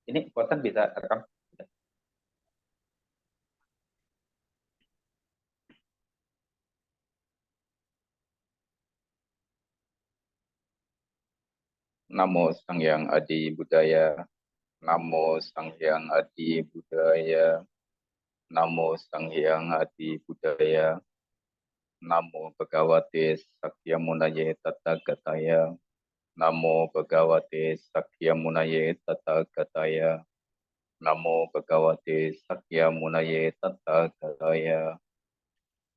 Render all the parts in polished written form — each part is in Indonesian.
Ini Potan bisa rekam. Namo Sang Hyang Adi Budaya. Namo Sang Hyang Adi Budaya. Namo Sang Hyang Adi Budaya. Namo Bhagavate Sakyamuni Tathagata. Namo Bhagavate Sakyamuni Tathagata. Namo Bhagavate Sakyamuni Tathagata.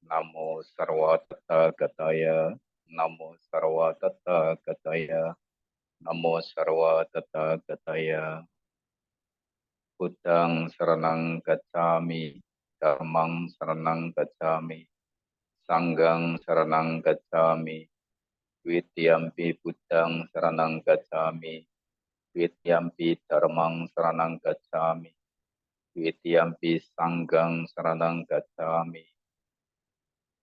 Namo Sarva Tathagata. Namo Sarva Tathagata. Namo Sarva Tathagata. Buddhang Saranang Gacchami. Dhammang Saranang Gacchami. Sanghang Saranang Gacchami. Dwitiyampi Buddhang Saranang Gacchami. Dwitiyampi Dhammang Saranang Gacchami. Dwitiyampi Sanghang Saranang Gacchami.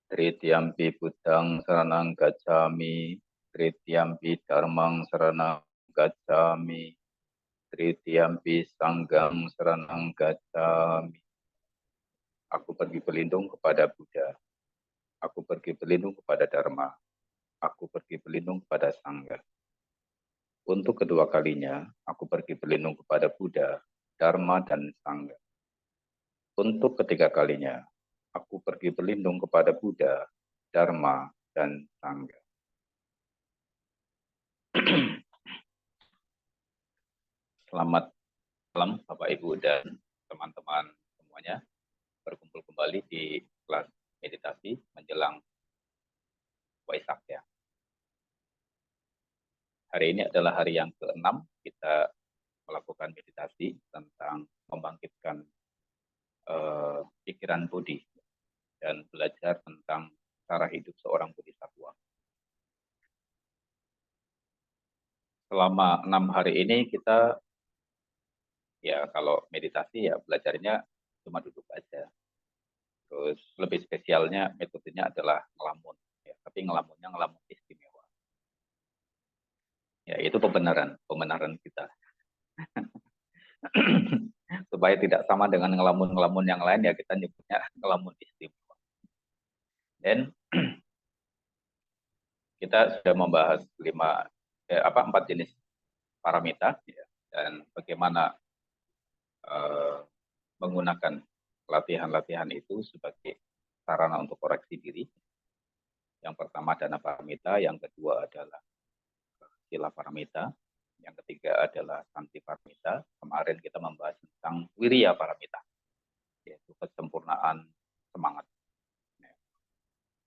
Tritiyampi Buddhang Saranang Gacchami. Tritiyampi Dhammang Saranang Gacchami. Tritiyampi Sanghang Saranang Gacchami. Aku pergi berlindung kepada Buddha. Aku pergi berlindung kepada Dharma. Aku pergi berlindung kepada Sangha. Untuk kedua kalinya, aku pergi berlindung kepada Buddha, Dharma, dan Sangha. Untuk ketiga kalinya, aku pergi berlindung kepada Buddha, Dharma, dan Sangha. Selamat malam Bapak Ibu dan teman-teman semuanya. Berkumpul kembali di kelas meditasi menjelang Waisak ya. Hari ini adalah hari yang ke-6 kita melakukan meditasi tentang membangkitkan pikiran budi dan belajar tentang cara hidup seorang bodhisattva. Selama 6 hari ini kita ya kalau meditasi ya belajarnya cuma duduk aja. Terus lebih spesialnya metodenya adalah ngelamun. Ya, tapi ngelamunnya ngelamun istimewa. Ya itu pembenaran kita. Supaya tidak sama dengan ngelamun-ngelamun yang lain ya kita nyebutnya ngelamun istimewa. Dan kita sudah membahas 4 jenis paramita ya, dan bagaimana menggunakan latihan-latihan itu sebagai sarana untuk koreksi diri. Yang pertama dana paramita, yang kedua adalah sila paramita, yang ketiga adalah santi paramita. Kemarin kita membahas tentang wirya paramita, yaitu kesempurnaan semangat.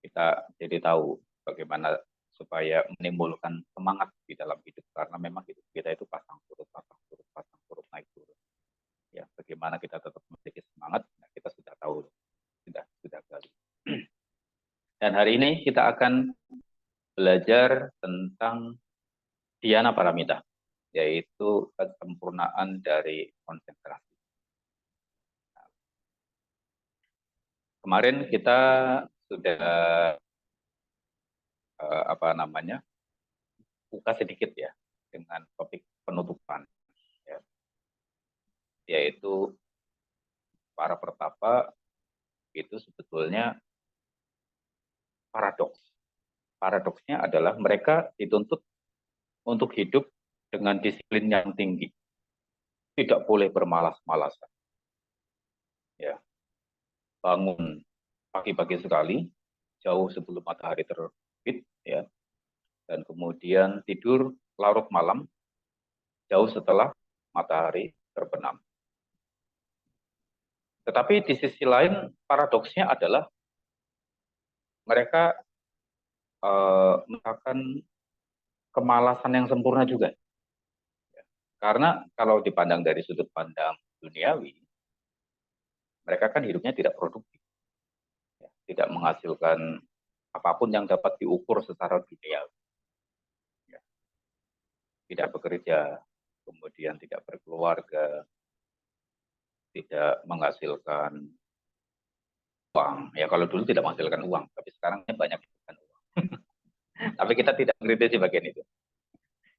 Kita jadi tahu bagaimana supaya menimbulkan semangat di dalam hidup, karena memang hidup kita itu pasang surut, naik turun. Ya, bagaimana kita tetap memiliki semangat, nah, kita sudah tahu, sudah gali. Dan hari ini kita akan belajar tentang dhyana paramita, yaitu kesempurnaan dari konsentrasi. Nah, kemarin kita sudah buka sedikit ya dengan topik penutupan, ya, yaitu para pertapa itu sebetulnya paradoks. Paradoksnya adalah mereka dituntut untuk hidup dengan disiplin yang tinggi, tidak boleh bermalas-malasan. Ya, bangun pagi-pagi sekali, jauh sebelum matahari terbit, ya, dan kemudian tidur larut malam, jauh setelah matahari terbenam. Tetapi di sisi lain paradoksnya adalah mereka melakukan kemalasan yang sempurna juga. Karena kalau dipandang dari sudut pandang duniawi, mereka kan hidupnya tidak produktif, tidak menghasilkan apapun yang dapat diukur secara duniawi. Tidak bekerja, kemudian tidak berkeluarga, tidak menghasilkan uang. Ya kalau dulu tidak menghasilkan uang, tapi sekarang banyak menghasilkan uang. Tapi kita tidak mengkritisi bagian itu.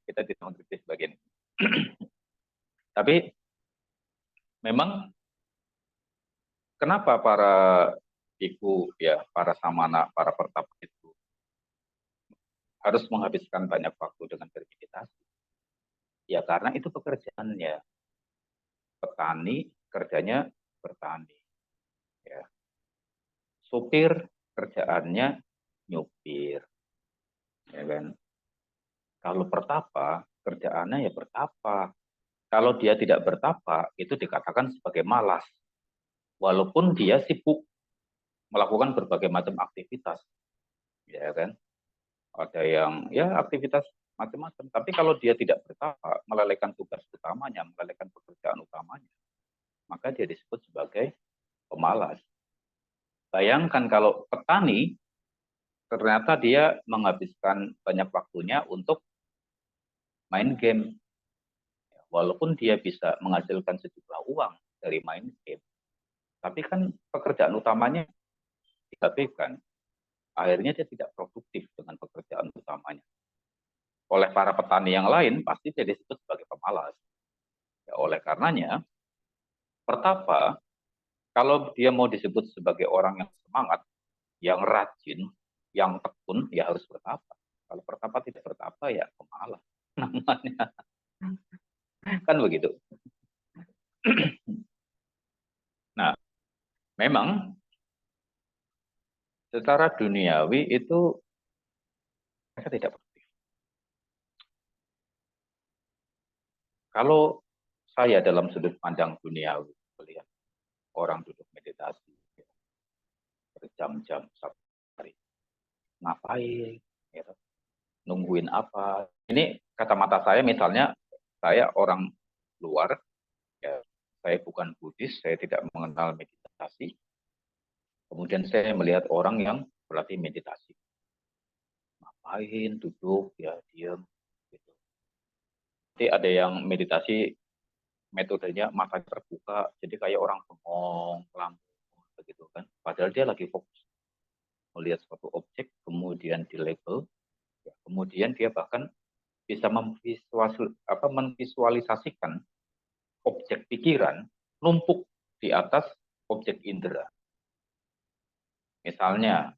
Kita tidak mengkritisi bagian itu. Tapi memang kenapa para biku, ya, para samana, para pertapa itu harus menghabiskan banyak waktu dengan bermeditasi? Ya karena itu pekerjaannya. Petani kerjanya bertani, ya. Supir kerjaannya nyupir, ya kan. Kalau pertapa kerjaannya ya bertapa. Kalau dia tidak bertapa itu dikatakan sebagai malas, walaupun dia sibuk melakukan berbagai macam aktivitas, ya kan. Ada yang ya aktivitas macam-macam, tapi kalau dia tidak bertapa, melalaikan tugas utamanya, melalaikan pekerjaan utamanya, maka dia disebut sebagai pemalas. Bayangkan kalau petani ternyata dia menghabiskan banyak waktunya untuk main game, walaupun dia bisa menghasilkan sejumlah uang dari main game, tapi kan pekerjaan utamanya diabaikan. Akhirnya dia tidak produktif dengan pekerjaan utamanya. Oleh para petani yang lain pasti dia disebut sebagai pemalas. Ya, oleh karenanya, pertapa, kalau dia mau disebut sebagai orang yang semangat, yang rajin, yang tekun, ya harus bertapa. Kalau pertapa tidak bertapa, ya pemalas namanya. Kan begitu. Nah, memang secara duniawi itu mereka tidak produktif. Kalau saya dalam sudut pandang duniawi melihat orang duduk meditasi berjam-jam satu hari, ngapain? Gitu. Nungguin apa? Ini kacamata saya misalnya, saya orang luar, ya, saya bukan Buddhis, saya tidak mengenal meditasi. Kemudian saya melihat orang yang berlatih meditasi. Ngapain? Duduk, ya diam. Gitu. Jadi ada yang meditasi metodenya mata terbuka, jadi kayak orang bengong, langsung begitu kan. Padahal dia lagi fokus melihat suatu objek, kemudian di label, ya, kemudian dia bahkan bisa memvisualisasikan objek pikiran numpuk di atas objek indera. Misalnya,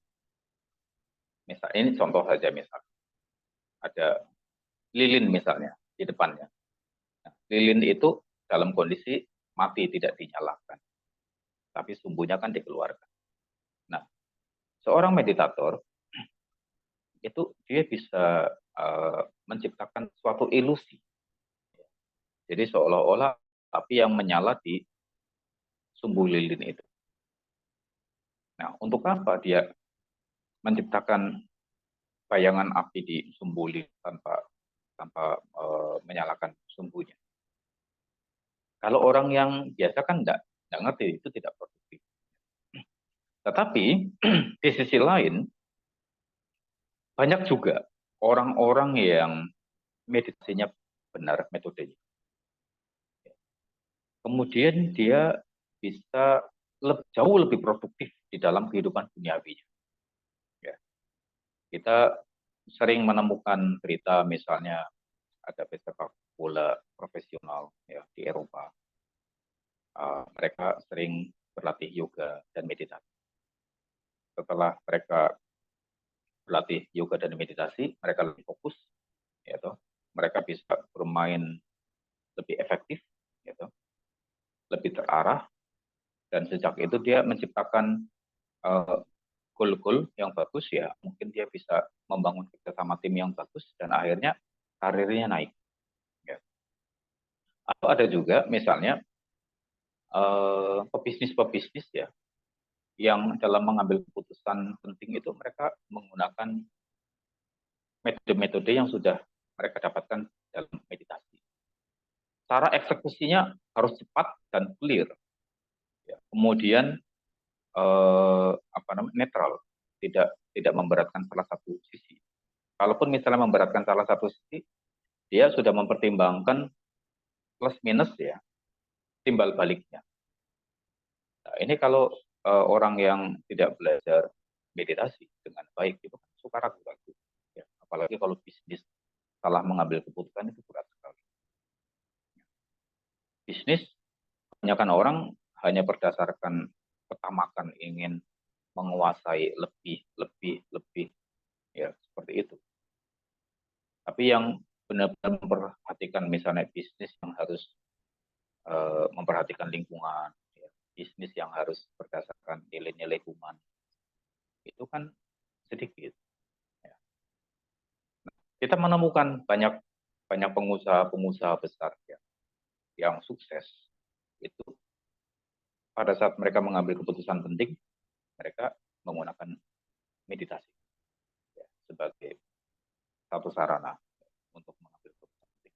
ini contoh saja, misal ada lilin misalnya di depannya. Nah, lilin itu dalam kondisi mati, tidak dinyalakan, tapi sumbunya kan dikeluarkan. Nah, seorang meditator itu dia bisa menciptakan suatu ilusi. Jadi seolah-olah api yang menyala di sumbu lilin itu. Nah, untuk apa dia menciptakan bayangan api di sumbu lilin tanpa menyalakan sumbunya? Kalau orang yang biasa kan enggak ngerti, itu tidak produktif. Tetapi di sisi lain banyak juga orang-orang yang meditasinya benar metodenya. Kemudian dia bisa jauh lebih produktif di dalam kehidupan duniawinya. Ya. Kita sering menemukan berita misalnya ada pesepak bola profesional ya di Eropa. Mereka sering berlatih yoga dan meditasi. Setelah mereka berlatih yoga dan meditasi, mereka lebih fokus, ya toh. Mereka bisa bermain lebih efektif, ya toh, lebih terarah, dan sejak itu dia menciptakan goal-goal yang bagus, ya mungkin dia bisa membangun kerjasama tim yang bagus dan akhirnya karirnya naik. Ya. Atau ada juga misalnya pebisnis-pebisnis ya yang dalam mengambil keputusan penting itu mereka menggunakan metode-metode yang sudah mereka dapatkan dalam meditasi. Cara eksekusinya harus cepat dan clear. Ya. Kemudian netral, tidak memberatkan salah satu sisi. Kalaupun misalnya memberatkan salah satu sisi, dia sudah mempertimbangkan plus minus ya, timbal baliknya. Nah, ini kalau orang yang tidak belajar meditasi dengan baik itu suka ragu-ragu. Ya. Apalagi kalau bisnis salah mengambil keputusan itu berat sekali. Bisnis kebanyakan orang hanya berdasarkan ketamakan ingin menguasai lebih, ya seperti itu. Tapi yang benar-benar memperhatikan misalnya bisnis yang harus memperhatikan lingkungan, ya, bisnis yang harus berdasarkan nilai-nilai human, itu kan sedikit. Ya. Kita menemukan banyak pengusaha-pengusaha besar ya, yang sukses itu pada saat mereka mengambil keputusan penting, mereka menggunakan meditasi ya, sebagai satu sarana untuk mengambil keputusan penting.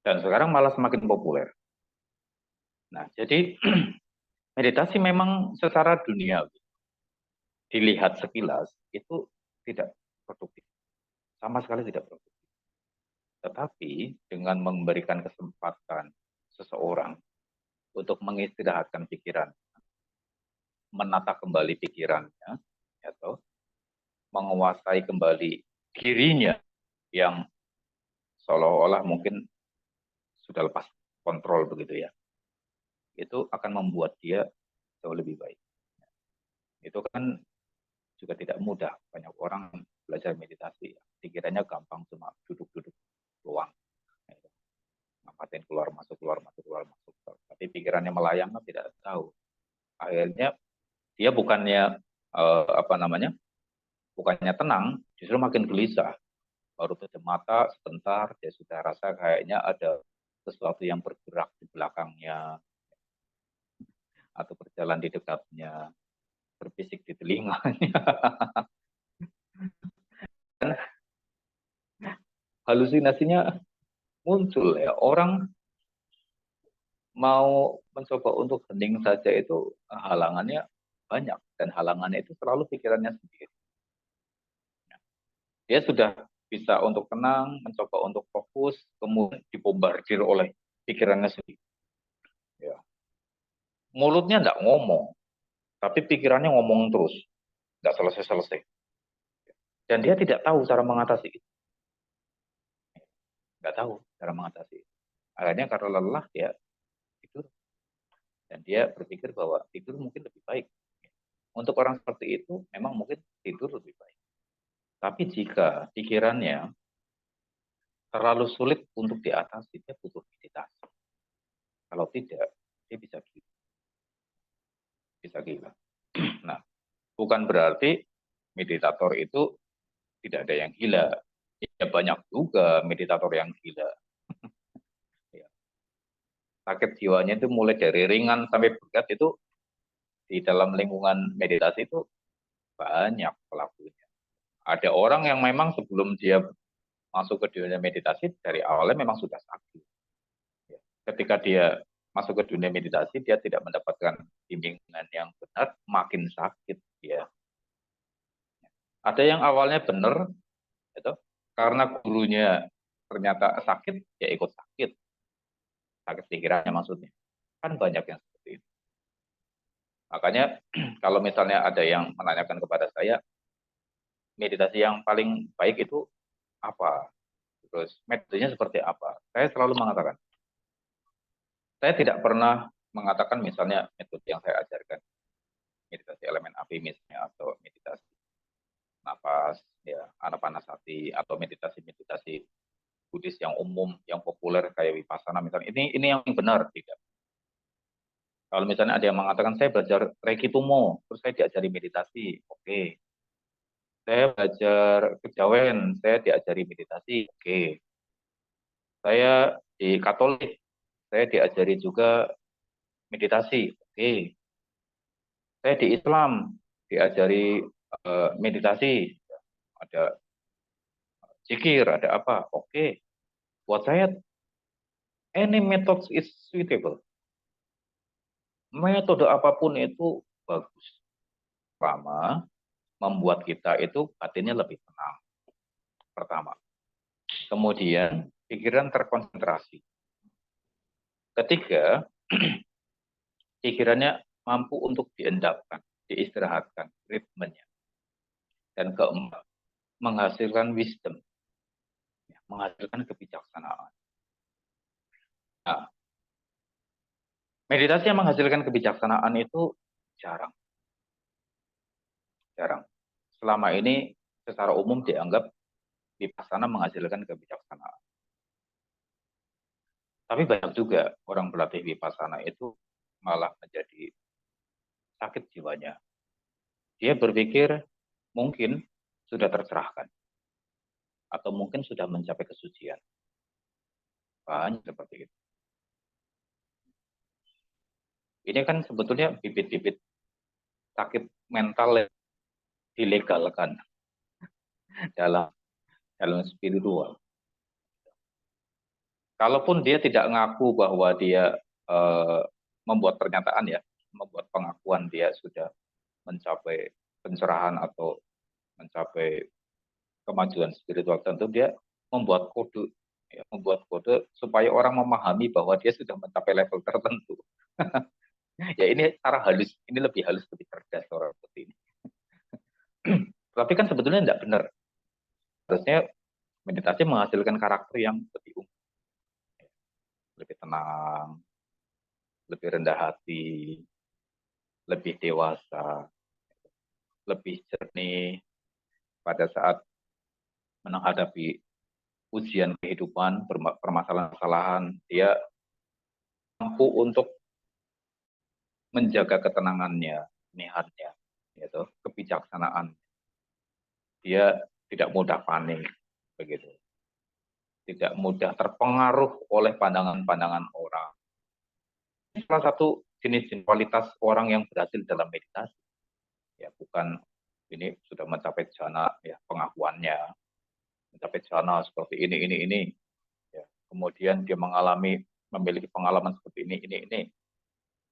Dan sekarang malah semakin populer. Nah, jadi meditasi memang secara dunia dilihat sekilas itu tidak produktif, sama sekali tidak produktif. Tetapi dengan memberikan kesempatan seseorang untuk mengistirahatkan pikiran, menata kembali pikirannya, atau menguasai kembali dirinya yang seolah-olah mungkin sudah lepas kontrol begitu ya, itu akan membuat dia jauh lebih baik. Itu kan juga tidak mudah. Banyak orang belajar meditasi, pikirannya gampang, cuma duduk-duduk doang. Ngapain keluar masuk keluar masuk keluar masuk. Tapi pikirannya melayang tidak tahu. Akhirnya dia bukannya apa namanya? Bukannya tenang, justru makin gelisah. Baru tutup mata sebentar, dia sudah rasa kayaknya ada sesuatu yang bergerak di belakangnya atau berjalan di dekatnya, berbisik di telinganya. Halusinasinya muncul ya. Orang mau mencoba untuk hening saja itu halangannya banyak, dan halangannya itu selalu pikirannya sendiri. Dia sudah bisa untuk tenang, mencoba untuk fokus, kemudian dibombardir oleh pikirannya sendiri. Ya. Mulutnya nggak ngomong, tapi pikirannya ngomong terus, nggak selesai-selesai. Dan dia tidak tahu cara mengatasi itu. Nggak tahu cara mengatasi itu. Akhirnya karena lelah dia tidur. Dan dia berpikir bahwa tidur mungkin lebih baik. Untuk orang seperti itu, memang mungkin tidur lebih baik. Tapi jika pikirannya terlalu sulit untuk diatasi, dia butuh meditasi. Kalau tidak, dia bisa gila. Bisa gila. Nah, bukan berarti meditator itu tidak ada yang gila. Ya banyak juga meditator yang gila. Ya. Sakit jiwanya itu mulai dari ringan sampai berat itu di dalam lingkungan meditasi itu banyak pelakunya. Ada orang yang memang sebelum dia masuk ke dunia meditasi dari awalnya memang sudah sakit. Ya. Ketika dia masuk ke dunia meditasi, dia tidak mendapatkan bimbingan yang benar, makin sakit dia. Ada yang awalnya benar, itu karena gurunya ternyata sakit, ya ikut sakit. Sakit pikirannya maksudnya. Kan banyak yang seperti itu. Makanya kalau misalnya ada yang menanyakan kepada saya, meditasi yang paling baik itu apa? Terus metodenya seperti apa? Saya selalu mengatakan, saya tidak pernah mengatakan misalnya metode yang saya ajarkan, meditasi elemen api misalnya, atau meditasi napas, ya, anapanasati, atau meditasi-meditasi Buddhis yang umum, yang populer kayak Vipassana misalnya. Ini yang benar, tidak. Kalau misalnya ada yang mengatakan saya belajar Reiki Tumo, terus saya diajari meditasi, oke. Saya belajar kejawen, saya diajari meditasi, oke. Saya di Katolik, saya diajari juga meditasi, oke. Saya di Islam, diajari meditasi, ada zikir, ada apa, oke. Buat saya, any method is suitable. Metode apapun itu bagus. Pertama, membuat kita itu batinnya lebih tenang. Pertama. Kemudian, pikiran terkonsentrasi. Ketiga, pikirannya mampu untuk diendapkan, diistirahatkan, ritmenya. Dan keempat, menghasilkan wisdom, menghasilkan kebijaksanaan. Nah, Meditasi yang menghasilkan kebijaksanaan itu jarang, jarang. Selama ini secara umum dianggap vipassana menghasilkan kebijaksanaan. Tapi banyak juga orang berlatih vipassana itu malah menjadi sakit jiwanya. Dia berpikir mungkin sudah tercerahkan atau mungkin sudah mencapai kesucian. Banyak seperti itu. Ini kan sebetulnya bibit-bibit sakit mental yang dilegalkan dalam dalam spiritual. Kalaupun dia tidak ngaku bahwa dia eh, membuat pernyataan ya, membuat pengakuan dia sudah mencapai pencerahan atau mencapai kemajuan spiritual tentu, dia membuat kode, ya, membuat kode supaya orang memahami bahwa dia sudah mencapai level tertentu. Ya ini cara halus, ini lebih halus, lebih cerdas orang seperti ini. Tapi kan sebetulnya tidak benar. Harusnya meditasi menghasilkan karakter yang lebih umum, lebih tenang, lebih rendah hati, lebih dewasa, lebih jernih pada saat menghadapi ujian kehidupan, permasalahan-permasalahan. Dia mampu untuk menjaga ketenangannya, niatnya, yaitu kebijaksanaan. Dia tidak mudah panik, begitu. Tidak mudah terpengaruh oleh pandangan-pandangan orang. Ini salah satu jenis kualitas orang yang berhasil dalam meditasi. Ya, bukan ini sudah mencapai jana, ya pengakuannya, mencapai jana seperti ini. Ya. Kemudian dia memiliki pengalaman seperti ini.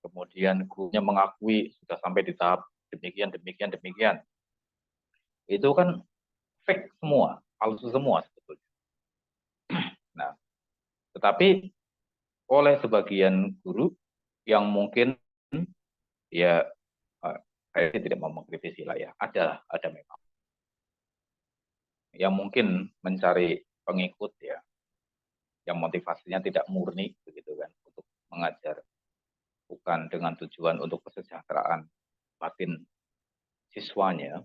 Kemudian gurunya mengakui sudah sampai di tahap demikian. Itu kan fake semua, palsu semua sebetulnya. Nah, tetapi oleh sebagian guru yang mungkin ya saya tidak mau mengkritisi lah ya, ada memang yang mungkin mencari pengikut ya, yang motivasinya tidak murni begitu kan untuk mengajar, bukan dengan tujuan untuk kesejahteraan batin siswanya.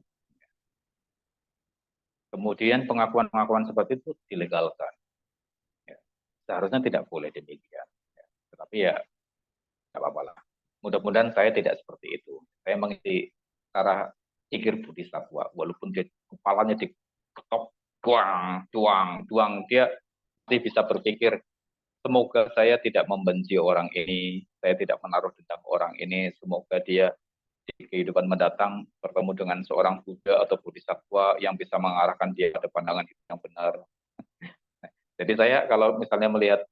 Kemudian pengakuan-pengakuan seperti itu dilegalkan. Ya. Seharusnya tidak boleh demikian. Ya. Tetapi ya tidak apa-apa lah. Mudah-mudahan saya tidak seperti itu. Saya mengikuti cara pikir Budi Satwa, walaupun dia kepalanya diketok, duang, dia masih bisa berpikir, semoga saya tidak membenci orang ini, saya tidak menaruh dendam orang ini, semoga dia di kehidupan mendatang bertemu dengan seorang Buddha atau Bodhisattva yang bisa mengarahkan dia pada pandangan hidup yang benar. Jadi saya kalau misalnya melihat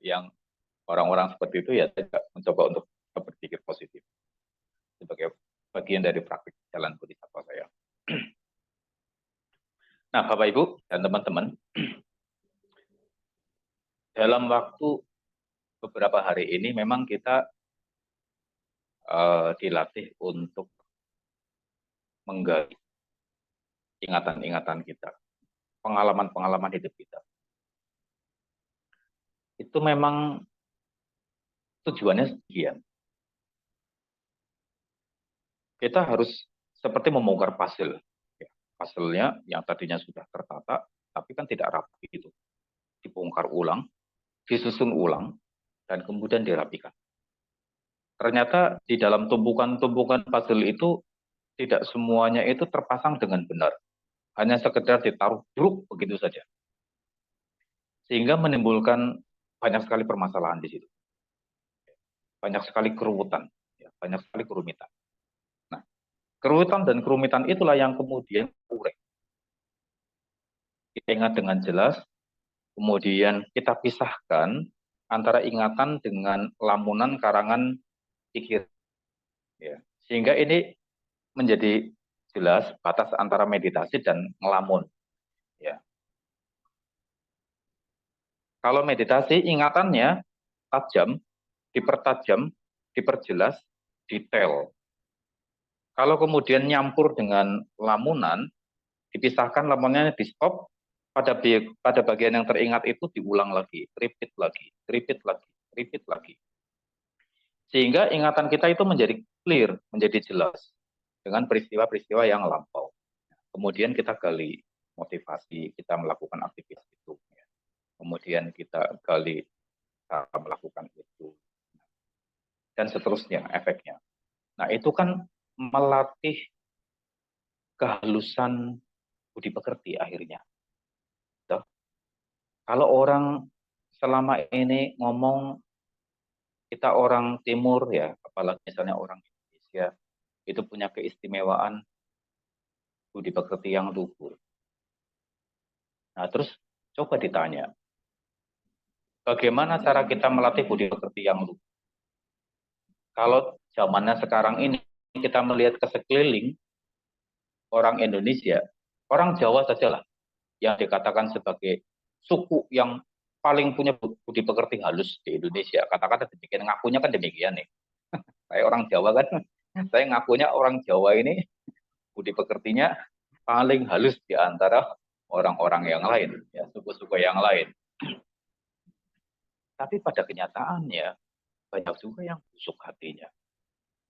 yang orang-orang seperti itu ya saya mencoba untuk berpikir positif sebagai bagian dari praktik jalan Bodhisattva saya. Nah, Bapak Ibu dan teman-teman, dalam waktu beberapa hari ini memang kita dilatih untuk menggali ingatan-ingatan kita, pengalaman-pengalaman hidup kita. Itu memang tujuannya sekian. Kita harus seperti membongkar puzzle. Puzzle-nya yang tadinya sudah tertata, tapi kan tidak rapi itu. Dibongkar ulang, disusun ulang, dan kemudian dirapikan. Ternyata di dalam tumpukan-tumpukan puzzle itu tidak semuanya itu terpasang dengan benar. Hanya sekedar ditaruh buruk begitu saja. Sehingga menimbulkan banyak sekali permasalahan di situ. Banyak sekali keruwetan, banyak sekali kerumitan. Nah, keruwetan dan kerumitan itulah yang kemudian urek. Kita ingat dengan jelas, kemudian kita pisahkan antara ingatan dengan lamunan karangan pikir. Ya. Sehingga ini menjadi jelas batas antara meditasi dan ngelamun. Ya. Kalau meditasi ingatannya tajam, dipertajam, diperjelas, detail. Kalau kemudian nyampur dengan lamunan, dipisahkan lamunannya di stop, pada bagian yang teringat itu diulang lagi, repeat lagi. Sehingga ingatan kita itu menjadi clear, menjadi jelas dengan peristiwa-peristiwa yang lampau. Kemudian kita gali motivasi kita melakukan aktivitas itu. Kemudian kita gali cara melakukan itu. Dan seterusnya efeknya. Nah itu kan melatih kehalusan budi pekerti akhirnya. Tuh. Kalau orang selama ini ngomong kita orang timur ya, apalagi misalnya orang Indonesia, itu punya keistimewaan budi pekerti yang luhur. Nah terus coba ditanya, bagaimana cara kita melatih budi pekerti yang luhur? Kalau zamannya sekarang ini, kita melihat ke sekeliling, orang Indonesia, orang Jawa sajalah, yang dikatakan sebagai suku yang paling punya budi pekerti halus di Indonesia. Kata-kata demikian, ngakunya kan demikian nih. Saya orang Jawa kan, saya ngakunya orang Jawa ini budi pekertinya paling halus di antara orang-orang yang lain, ya suku-suku yang lain. Tapi pada kenyataannya banyak juga yang busuk hatinya,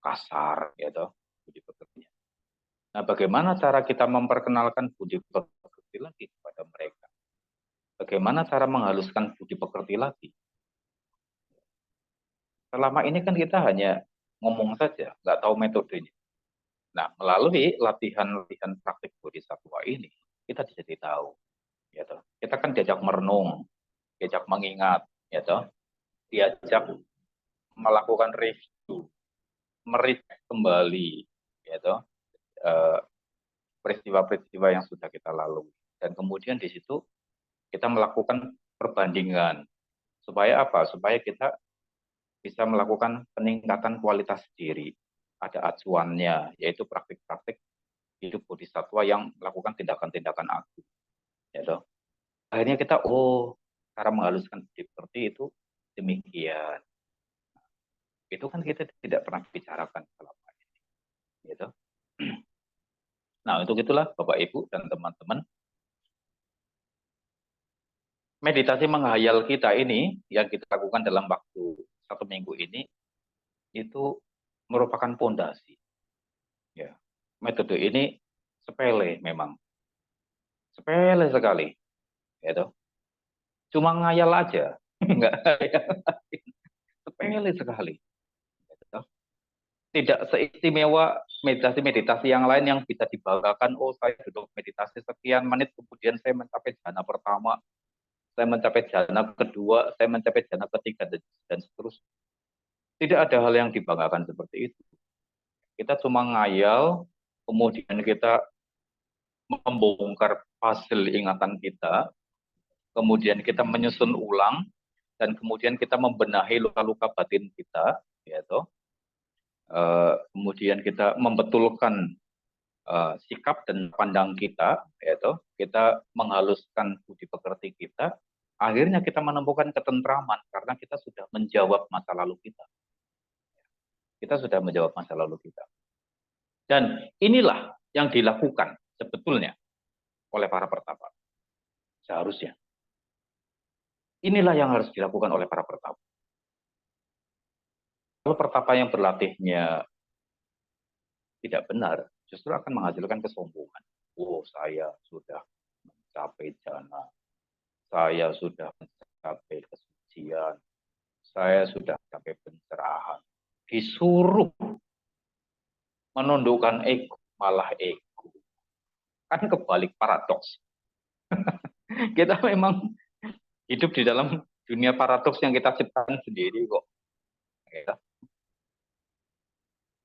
kasar, ya toh, budi pekertinya. Nah, bagaimana cara kita memperkenalkan budi pekerti lagi kepada mereka? Bagaimana cara menghaluskan budi pekerti lagi? Selama ini kan kita hanya ngomong saja, nggak tahu metodenya. Nah, melalui latihan-latihan praktik bodhisattva ini, kita jadi tahu. Ya toh. Kita kan diajak merenung, diajak mengingat, ya toh. Diajak melakukan review, merefleks kembali, ya toh, peristiwa-peristiwa yang sudah kita lalui. Dan kemudian di situ kita melakukan perbandingan. Supaya apa? Supaya kita bisa melakukan peningkatan kualitas diri. Ada acuannya, yaitu praktik-praktik hidup bodhisattva yang melakukan tindakan-tindakan agung. Ya toh. Akhirnya kita, oh, cara menghaluskan seperti itu demikian. Itu kan kita tidak pernah bicarakan selama ini. Gitu. Nah, untuk itulah Bapak Ibu dan teman-teman, meditasi menghayal kita ini yang kita lakukan dalam waktu 1 minggu ini itu merupakan pondasi. Ya, metode ini sepele memang, sepele sekali, gitu. Cuma ngayal aja, enggak sepele sekali. Gitu. Tidak seistimewa meditasi-meditasi yang lain yang bisa dibanggakan, oh saya duduk meditasi sekian menit, kemudian saya mencapai jhana pertama, saya mencapai jhana kedua, saya mencapai jhana ketiga, dan seterusnya. Tidak ada hal yang dibanggakan seperti itu. Kita cuma ngayal, kemudian kita membongkar hasil ingatan kita, kemudian kita menyusun ulang, dan kemudian kita membenahi luka-luka batin kita, yaitu kemudian kita membetulkan sikap dan pandang kita, yaitu kita menghaluskan budi pekerti kita, akhirnya kita menemukan ketentraman karena kita sudah menjawab masa lalu kita. Kita sudah menjawab masa lalu kita. Dan inilah yang dilakukan sebetulnya oleh para pertapa. Seharusnya. Inilah yang harus dilakukan oleh para pertapa. Kalau pertapa yang berlatihnya tidak benar, justru akan menghasilkan kesombongan. Oh, saya sudah mencapai jana. Saya sudah mencapai kesucian. Saya sudah mencapai pencerahan. Disuruh menundukkan ego, malah ego. Kan kebalik, paradoks. Kita memang hidup di dalam dunia paradoks yang kita ciptakan sendiri kok. Ya.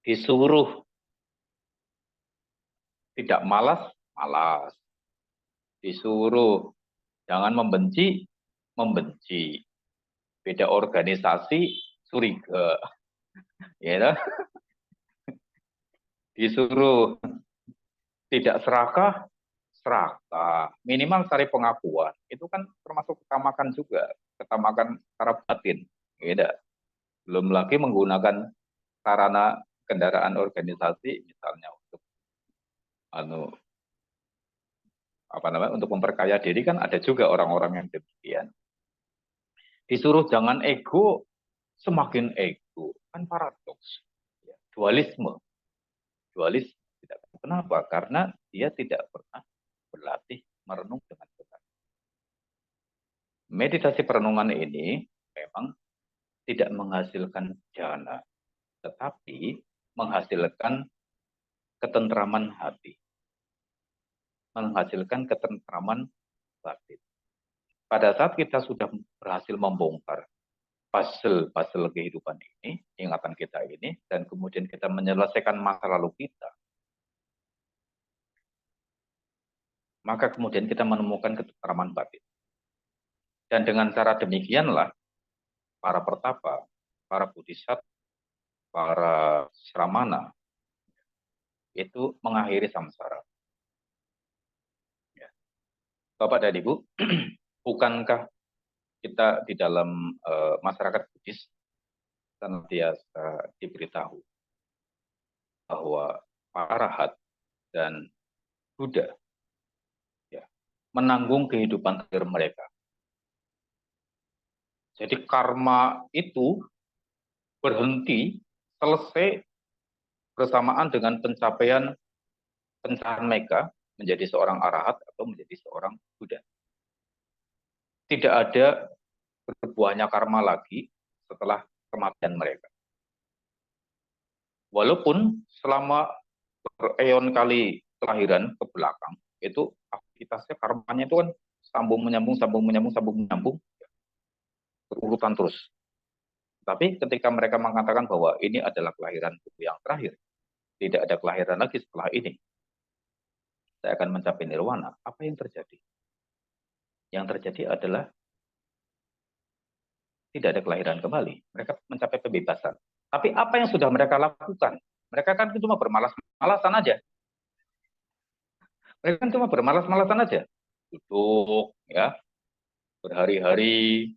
Disuruh tidak malas, malas. Disuruh jangan membenci, membenci. Beda organisasi, curiga. Ya, disuruh tidak serakah, serakah. Minimal cari pengakuan. Itu kan termasuk ketamakan juga. Ketamakan secara batin. Beda. Belum lagi menggunakan sarana kendaraan organisasi, misalnya untuk untuk memperkaya diri, kan ada juga orang-orang yang demikian. Disuruh jangan ego, semakin ego. itu kan paradoks, ya, dualisme. Tidak. Kenapa? Karena dia tidak pernah berlatih merenung dengan benar. Meditasi perenungan ini memang tidak menghasilkan jana, tetapi menghasilkan ketentraman hati, menghasilkan ketentraman batin. Pada saat kita sudah berhasil membongkar puzzle kehidupan ini, ingatan kita ini, dan kemudian kita menyelesaikan masa lalu kita, maka kemudian kita menemukan ketentraman batin. Dan dengan cara demikianlah, para pertapa, para bodhisattva, para sramana, itu mengakhiri samsara. Ya. Bapak dan Ibu, bukankah kita di dalam masyarakat Buddhis senantiasa diberitahu bahwa para arahat dan Buddha ya, menanggung kehidupan terakhir mereka. Jadi karma itu berhenti, selesai bersamaan dengan pencapaian mereka menjadi seorang arahat atau menjadi seorang Buddha. Tidak ada berbuahnya karma lagi setelah kematian mereka. Walaupun selama bereon kali kelahiran ke belakang, itu aktivitasnya karmanya itu kan sambung menyambung, berurutan terus. Tapi ketika mereka mengatakan bahwa ini adalah kelahiran yang terakhir, tidak ada kelahiran lagi setelah ini, saya akan mencapai nirwana. Apa yang terjadi? Yang terjadi adalah tidak ada kelahiran kembali. Mereka mencapai kebebasan. Tapi apa yang sudah mereka lakukan? Mereka kan cuma bermalas-malasan aja. Mereka kan cuma bermalas-malasan aja. Duduk, ya, berhari-hari,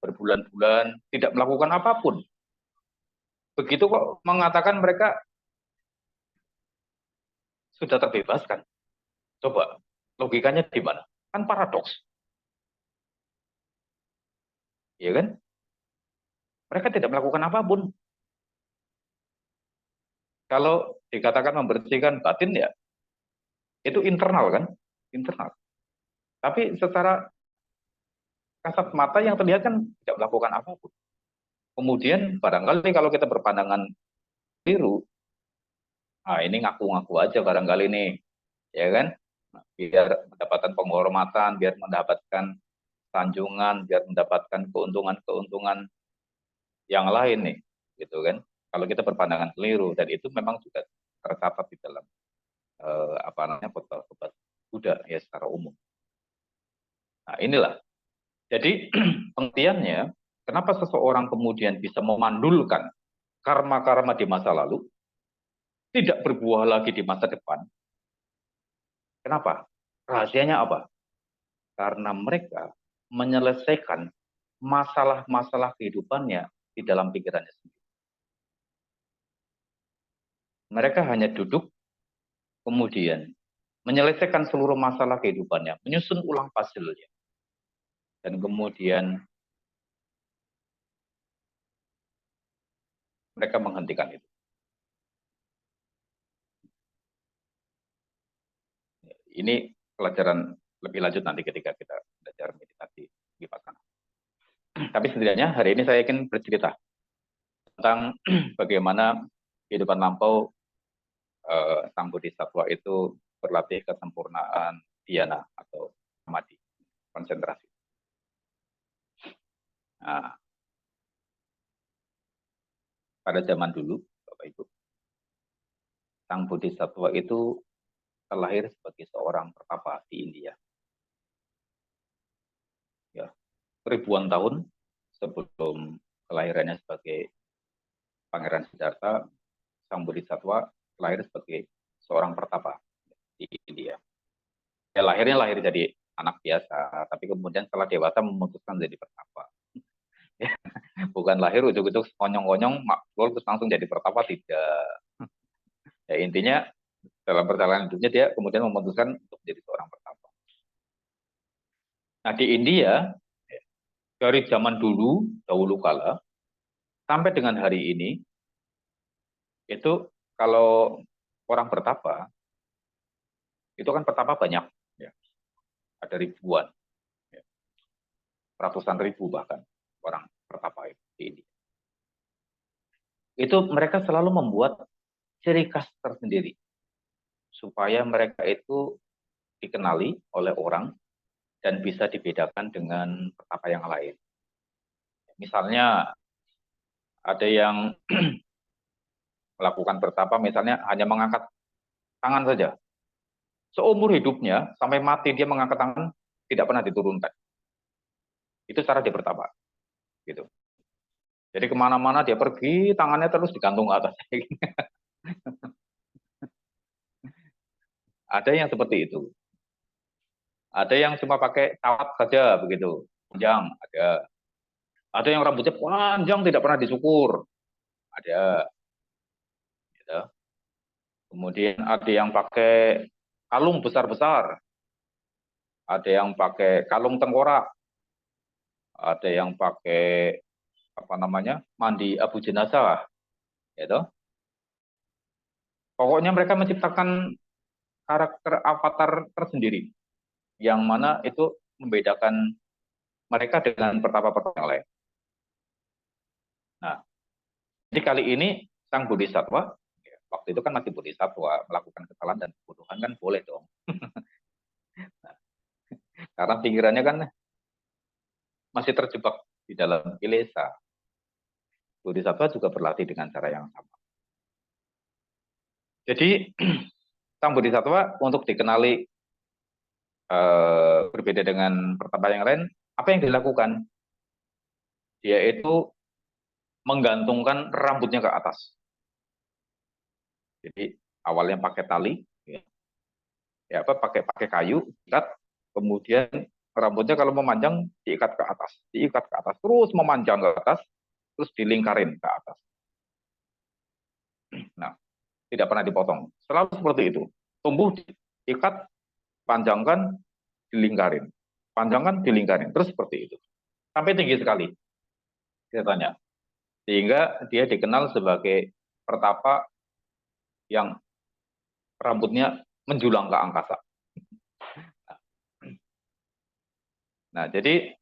berbulan-bulan, tidak melakukan apapun. Begitu kok mengatakan mereka sudah terbebaskan. Coba, logikanya di mana? Kan paradoks. Iya kan? Mereka tidak melakukan apapun. Kalau dikatakan membersihkan batin ya, itu internal kan? Internal. Tapi secara kasat mata yang terlihat kan tidak melakukan apapun. Kemudian barangkali kalau kita berpandangan biru, ini ngaku-ngaku aja barangkali nih, ya kan? Nah, biar mendapatkan penghormatan, biar mendapatkan sanjungan, biar mendapatkan keuntungan-keuntungan yang lain nih, gitu kan? Kalau kita berpandangan keliru, dan itu memang juga tercatat di dalam apa namanya khotbah Buddha ya secara umum. Nah inilah. Jadi pengertiannya, kenapa seseorang kemudian bisa memandulkan karma-karma di masa lalu, tidak berbuah lagi di masa depan. Kenapa? Rahasianya apa? Karena mereka menyelesaikan masalah-masalah kehidupannya di dalam pikirannya sendiri. Mereka hanya duduk, kemudian menyelesaikan seluruh masalah kehidupannya, menyusun ulang puzzle-nya. Dan kemudian mereka menghentikan itu. Ini pelajaran lebih lanjut nanti ketika kita belajar meditasi vipassana. Tapi setidaknya hari ini saya ingin bercerita tentang bagaimana kehidupan lampau sang bodhisattva itu berlatih kesempurnaan dhyana atau samadhi, konsentrasi. Nah, pada zaman dulu, Bapak Ibu, sang bodhisattva itu terlahir sebagai seorang pertapa di India. Ya, ribuan tahun sebelum kelahirannya sebagai Pangeran Siddhartha, sang bodhisattva lahir sebagai seorang pertapa di India. Ya, lahirnya lahir jadi anak biasa, tapi kemudian setelah dewasa memutuskan jadi pertapa. Bukan lahir ujuk-ujuk konyong-konyong makhluk terus langsung jadi pertapa, tidak. Ya, intinya dalam perjalanan hidupnya dia kemudian memutuskan untuk menjadi seorang pertapa. Nah di India dari zaman dulu, dahulu kala, sampai dengan hari ini, itu kalau orang bertapa, itu kan pertapa banyak, ya. Ada ribuan, ya. Ratusan ribu bahkan orang pertapa itu di India. Itu mereka selalu membuat ciri khas tersendiri, supaya mereka itu dikenali oleh orang dan bisa dibedakan dengan pertapa yang lain. Misalnya ada yang melakukan bertapa, misalnya hanya mengangkat tangan saja. Seumur hidupnya, sampai mati dia mengangkat tangan, tidak pernah diturunkan. Itu cara dia bertapa. Gitu. Jadi kemana-mana dia pergi, tangannya terus digantung ke atas. Ada yang seperti itu. Ada yang cuma pakai tawat saja, begitu. Panjang, ada. Ada yang rambutnya panjang, tidak pernah dicukur. Ada. Gitu. Kemudian ada yang pakai kalung besar-besar. Ada yang pakai kalung tengkorak. Ada yang pakai apa namanya, mandi abu jenazah, gitu. Pokoknya mereka menciptakan karakter avatar tersendiri, yang mana itu membedakan mereka dengan pertapa-pertapa yang lain. Nah, jadi kali ini sang bodhisattva, ya, waktu itu kan masih bodhisattva, melakukan kesalahan dan kebodohan kan boleh dong. Nah, karena pikirannya kan masih terjebak di dalam kilesa. Bodhisattva juga berlatih dengan cara yang sama. Jadi sang bodhisattva untuk dikenali berbeda dengan pertapa yang lain, apa yang dilakukan? Dia itu menggantungkan rambutnya ke atas. Jadi awalnya pakai tali, ya apa pakai kayu, ikat, kemudian rambutnya kalau memanjang diikat ke atas, terus memanjang ke atas, terus dilingkarin ke atas. Nah, tidak pernah dipotong, selalu seperti itu. Tumbuh, diikat, panjangkan, dilingkarin, panjangkan, dilingkarin, terus seperti itu. Sampai tinggi sekali, katanya. Sehingga dia dikenal sebagai pertapa yang rambutnya menjulang ke angkasa. Nah, jadi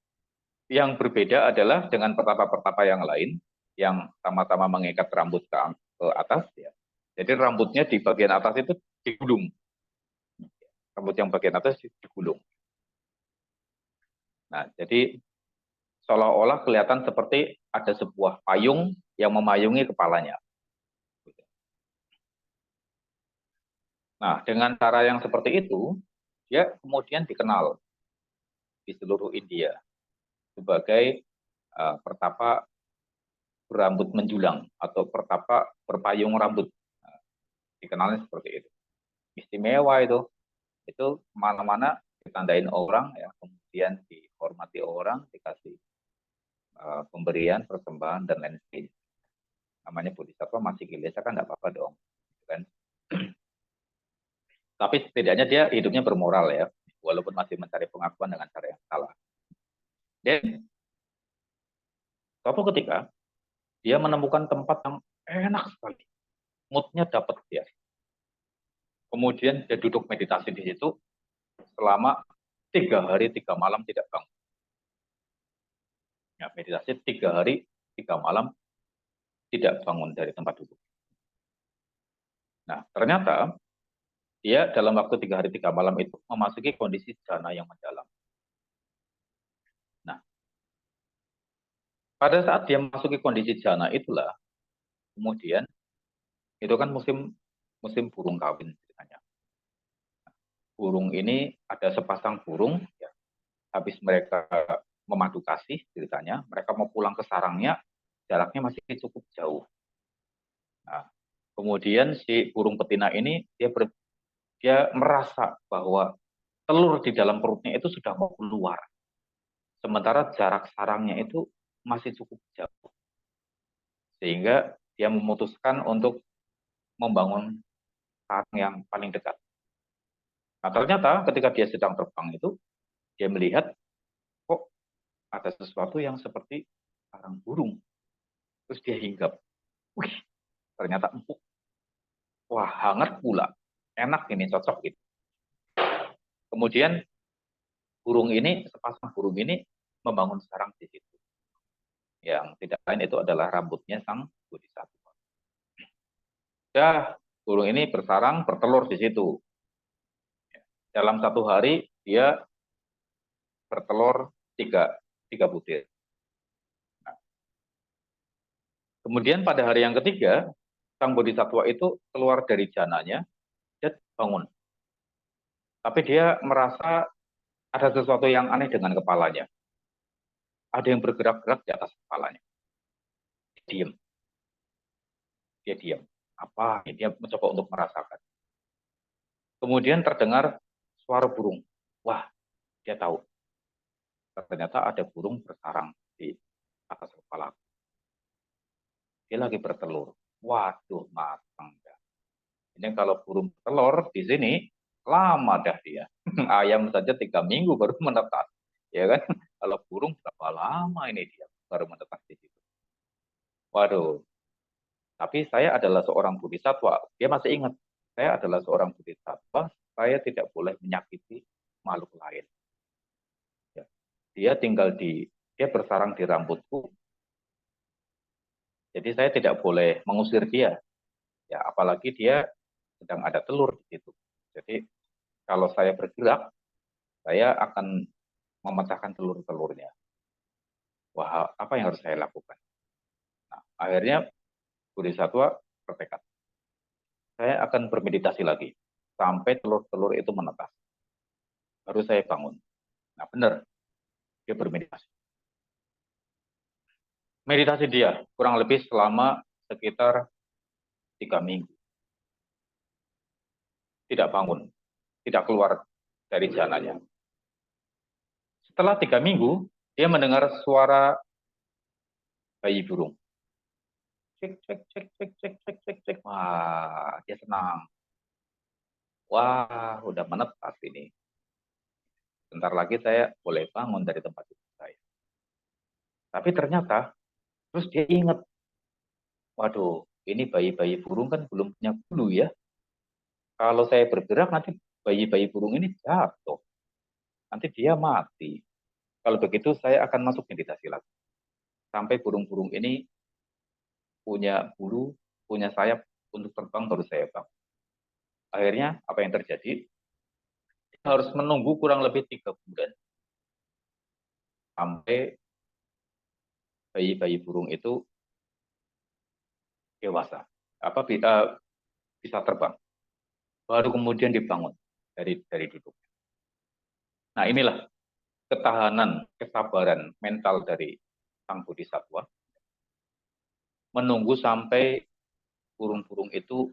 yang berbeda adalah dengan pertapa-pertapa yang lain yang sama-sama mengikat rambut ke atas. Ya. Jadi rambutnya di bagian atas itu digulung. Rambut yang bagian atas digulung. Nah, jadi seolah-olah kelihatan seperti ada sebuah payung yang memayungi kepalanya. Nah, dengan cara yang seperti itu, dia kemudian dikenal di seluruh India sebagai pertapa berambut menjulang atau pertapa berpayung rambut. Nah, dikenalnya seperti itu. Istimewa itu kemana-mana ditandain orang, ya, kemudian dihormati orang, dikasih pemberian, persembahan dan lain sebagainya. Namanya bodhisattva masih kilesa kan nggak apa-apa dong, kan? Tapi setidaknya dia hidupnya bermoral ya, walaupun masih mencari pengakuan dengan cara yang salah. Dan suatu ketika dia menemukan tempat yang enak sekali, moodnya dapat dia. Kemudian dia duduk meditasi di situ selama 3 hari 3 malam tidak bangun. Ya, meditasi 3 hari 3 malam tidak bangun dari tempat duduk. Nah, ternyata dia dalam waktu 3 hari 3 malam itu memasuki kondisi jana yang mendalam. Nah, pada saat dia memasuki kondisi jana itulah, kemudian itu kan musim burung kawin ceritanya. Burung ini ada sepasang burung, ya, habis mereka memadu kasih ceritanya, mereka mau pulang ke sarangnya, jaraknya masih cukup jauh. Nah, kemudian si burung betina ini dia merasa bahwa telur di dalam perutnya itu sudah mau keluar. Sementara jarak sarangnya itu masih cukup jauh. Sehingga dia memutuskan untuk membangun sarang yang paling dekat. Nah, ternyata ketika dia sedang terbang itu, dia melihat kok ada sesuatu yang seperti sarang burung. Terus dia hinggap. Wih, ternyata empuk. Wah, hangat pula. Enak ini, cocok gitu. Kemudian sepasang burung ini membangun sarang di situ. Yang tidak lain itu adalah rambutnya sang bodhisattva. Ya, burung ini bersarang, bertelur di situ. Dalam satu hari dia bertelur tiga butir. Nah, kemudian pada hari yang ketiga, sang bodhisattva itu keluar dari jananya, dia bangun. Tapi dia merasa ada sesuatu yang aneh dengan kepalanya. Ada yang bergerak-gerak di atas kepalanya. Diam, dia diam. Apa? Dia mencoba untuk merasakan. Kemudian terdengar suara burung. Wah, dia tahu. Ternyata ada burung bersarang di atas kepala. Dia lagi bertelur. Waduh, matang. Ini kalau burung telur di sini, lama dah dia. Ayam saja 3 minggu baru menetas. Ya kan? Kalau burung berapa lama ini dia baru menetas di situ. Waduh, tapi saya adalah seorang bodhisattva. Dia masih ingat, saya adalah seorang bodhisattva, saya tidak boleh menyakiti makhluk lain. Ya. Dia bersarang di rambutku, jadi saya tidak boleh mengusir dia. Ya, apalagi dia sedang ada telur di situ. Jadi kalau saya bergerak, saya akan memecahkan telur-telurnya. Wah, apa yang harus saya lakukan? Nah, akhirnya bodhisattva bertekad. Saya akan bermeditasi lagi sampai telur-telur itu menetas. Baru saya bangun. Nah, benar, dia bermeditasi. Meditasi dia kurang lebih selama sekitar 3 minggu. Tidak bangun, tidak keluar dari jananya. Setelah 3 minggu, dia mendengar suara bayi burung. Cek, cek, cek, cek, cek, cek, cek, cek. Wah, dia senang. Wah, udah menetas ini. Bentar lagi saya boleh bangun dari tempat tidur saya. Tapi ternyata, terus dia ingat, waduh, ini bayi-bayi burung kan belum punya bulu ya. Kalau saya bergerak nanti bayi-bayi burung ini jatuh. Nanti dia mati. Kalau begitu saya akan masuk meditasi lagi. Sampai burung-burung ini punya bulu, punya sayap untuk terbang baru saya bangun. Akhirnya apa yang terjadi? Kita harus menunggu kurang lebih 3 bulan sampai bayi-bayi burung itu dewasa, bisa terbang. Baru kemudian dibangun dari duduk. Nah, inilah ketahanan, kesabaran mental dari sang bodhisattva menunggu sampai burung-burung itu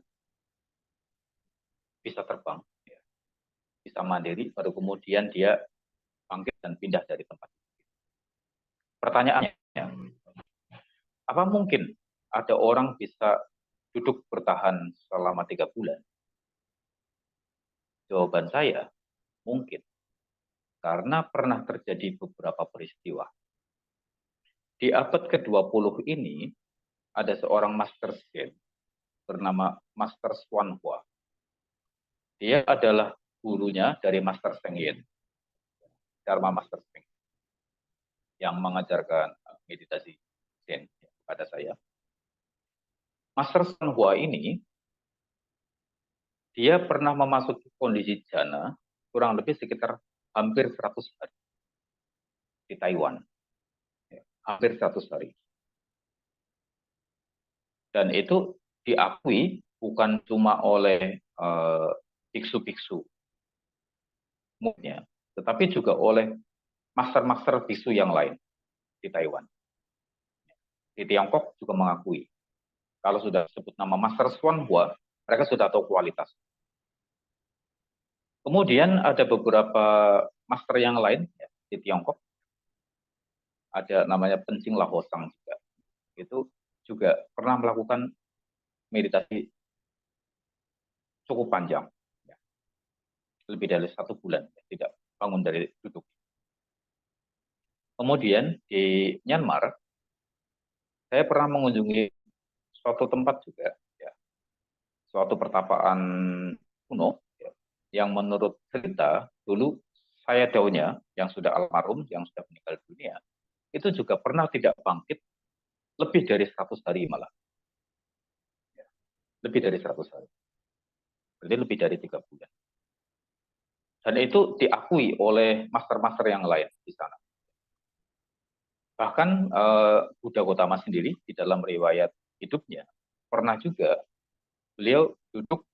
bisa terbang, ya, bisa mandiri, baru kemudian dia bangkit dan pindah dari tempat. Pertanyaannya, apa mungkin ada orang bisa duduk bertahan selama 3 bulan? Jawaban saya, mungkin. Karena pernah terjadi beberapa peristiwa. Di abad ke-20 ini, ada seorang Master Zen bernama Master Swan Hua. Dia adalah gurunya dari Master Zheng Yin, Dharma Master Zheng, yang mengajarkan meditasi Zen kepada saya. Master Swan Hua ini, dia pernah memasuki kondisi jana kurang lebih sekitar hampir 100 hari di Taiwan. Hampir 100 hari. Dan itu diakui bukan cuma oleh biksu-biksu umumnya, tetapi juga oleh master-master biksu yang lain di Taiwan. Di Tiongkok juga mengakui. Kalau sudah sebut nama Master Swan Hua, mereka sudah tahu kualitas. Kemudian ada beberapa master yang lain ya, di Tiongkok. Ada namanya Pencing Lahosang juga. Itu juga pernah melakukan meditasi cukup panjang. Ya. Lebih dari 1 bulan. Ya, tidak bangun dari duduk. Kemudian di Myanmar, saya pernah mengunjungi suatu tempat juga, ya, suatu pertapaan kuno, ya, yang menurut cerita dulu saya tahunya yang sudah almarhum, yang sudah meninggal dunia, itu juga pernah tidak bangkit lebih dari 100 hari malah, ya, lebih dari 100 hari, berarti lebih dari 3 bulan. Dan itu diakui oleh master-master yang lain di sana. Bahkan Buddha Gautama sendiri di dalam riwayat hidupnya pernah juga beliau duduk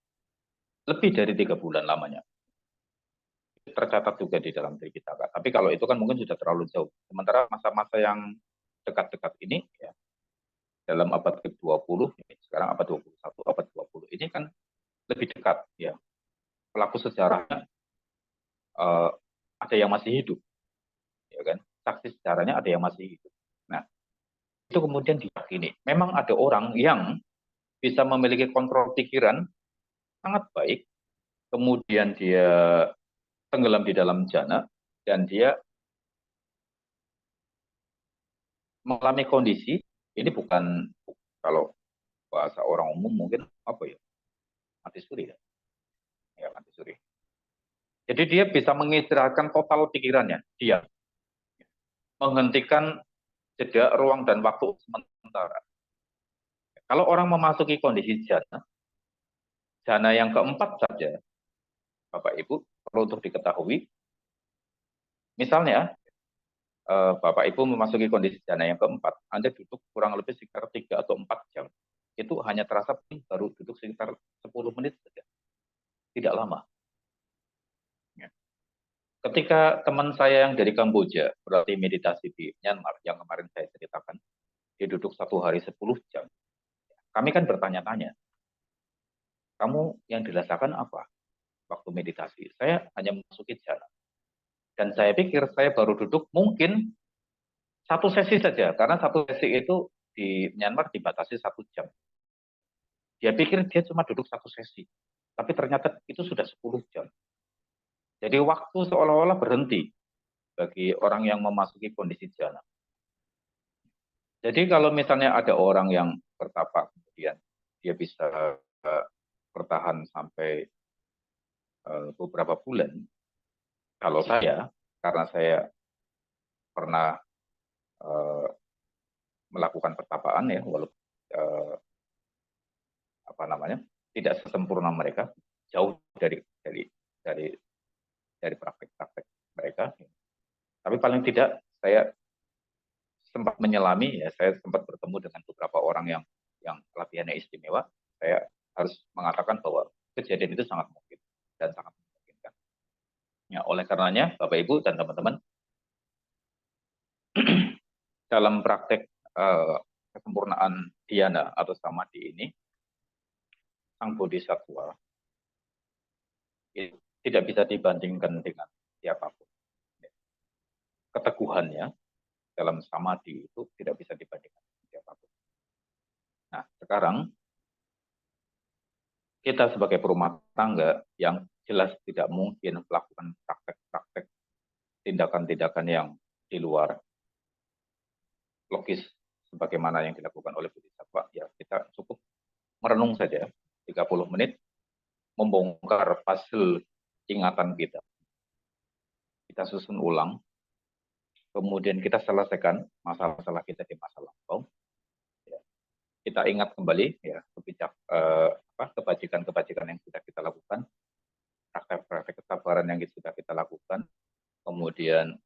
lebih dari 3 bulan lamanya. Tercatat juga di dalam Tripitaka. Tapi kalau itu kan mungkin sudah terlalu jauh. Sementara masa-masa yang dekat-dekat ini, ya, dalam abad ke-20, sekarang abad 21, abad 20, ini kan lebih dekat. Ya. Pelaku sejarahnya uh, ada yang masih hidup. Ya kan? Saksi sejarahnya ada yang masih hidup. Nah, itu kemudian diyakini. Memang ada orang yang bisa memiliki kontrol pikiran sangat baik, kemudian dia tenggelam di dalam jana, dan dia mengalami kondisi, ini bukan, kalau bahasa orang umum mungkin apa ya, mati suri ya, ya mati suri. Jadi dia bisa mengistirahatkan total pikirannya, dia menghentikan jeda ruang dan waktu sementara. Kalau orang memasuki kondisi jana, jana yang keempat saja, Bapak Ibu, perlu untuk diketahui, misalnya Bapak Ibu memasuki kondisi jana yang keempat, Anda duduk kurang lebih sekitar 3 atau 4 jam. Itu hanya terasa baru duduk sekitar 10 menit saja. Tidak lama. Ya. Ketika teman saya yang dari Kamboja berarti meditasi di Myanmar, yang kemarin saya ceritakan, dia duduk 1 hari 10 jam. Kami kan bertanya-tanya, kamu yang dirasakan apa waktu meditasi? Saya hanya memasuki jana. Dan saya pikir saya baru duduk mungkin 1 sesi saja, karena 1 sesi itu di Myanmar dibatasi 1 jam. Dia pikir dia cuma duduk 1 sesi, tapi ternyata itu sudah 10 jam. Jadi waktu seolah-olah berhenti bagi orang yang memasuki kondisi jana. Jadi kalau misalnya ada orang yang bertapa kemudian dia bisa bertahan sampai beberapa bulan, kalau saya, karena saya pernah uh, melakukan pertapaan ya, walaupun apa namanya tidak sesempurna mereka, jauh dari dari praktek-praktek mereka. Tapi paling tidak saya sempat menyelami, ya, saya sempat bertemu dengan beberapa orang yang latihannya istimewa. Saya harus mengatakan bahwa kejadian itu sangat mungkin dan sangat memungkinkan. Ya, oleh karenanya Bapak Ibu dan teman-teman, dalam praktek kesempurnaan dhyana atau samadhi ini, sang bodhisattva itu tidak bisa dibandingkan dengan siapapun. Keteguhannya dalam samadhi itu tidak bisa dibandingkan dengan siapapun. Nah, sekarang kita sebagai perumah tangga yang jelas tidak mungkin melakukan praktek-praktek tindakan-tindakan yang di luar logis sebagaimana yang dilakukan oleh Bodhisattva, ya kita cukup merenung saja 30 menit, membongkar puzzle ingatan kita. Kita susun ulang, kemudian kita selesaikan masalah-masalah kita di masa lampau. Ya. Kita ingat kembali ya kebajikan-kebajikan yang sudah kita lakukan, praktek-praktek kesabaran yang sudah kita lakukan, kemudian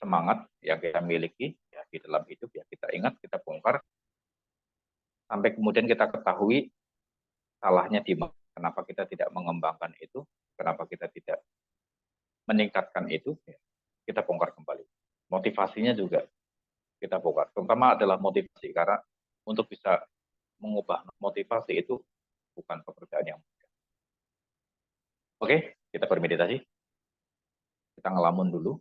semangat yang kita miliki ya di dalam hidup, ya kita ingat, kita bongkar, sampai kemudian kita ketahui salahnya di mana, kenapa kita tidak mengembangkan itu, kenapa kita tidak meningkatkan itu, ya, kita bongkar kembali. Motivasinya juga kita bongkar. Terutama adalah motivasi, karena untuk bisa mengubah motivasi itu bukan pekerjaan yang mudah. Oke, kita bermeditasi. Kita ngelamun dulu.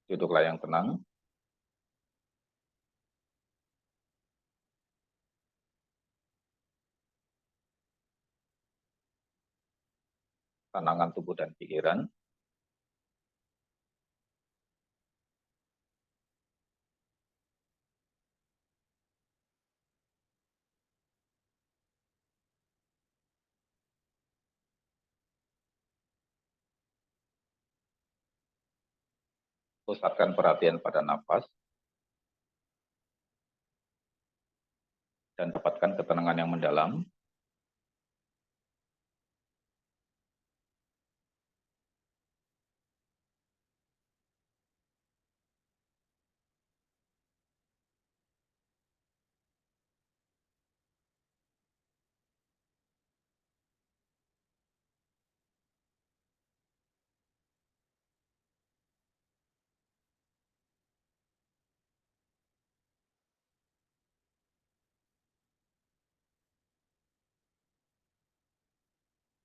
Duduklah yang tenang. ketenangan tubuh dan pikiran. Pusatkan perhatian pada nafas dan dapatkan ketenangan yang mendalam.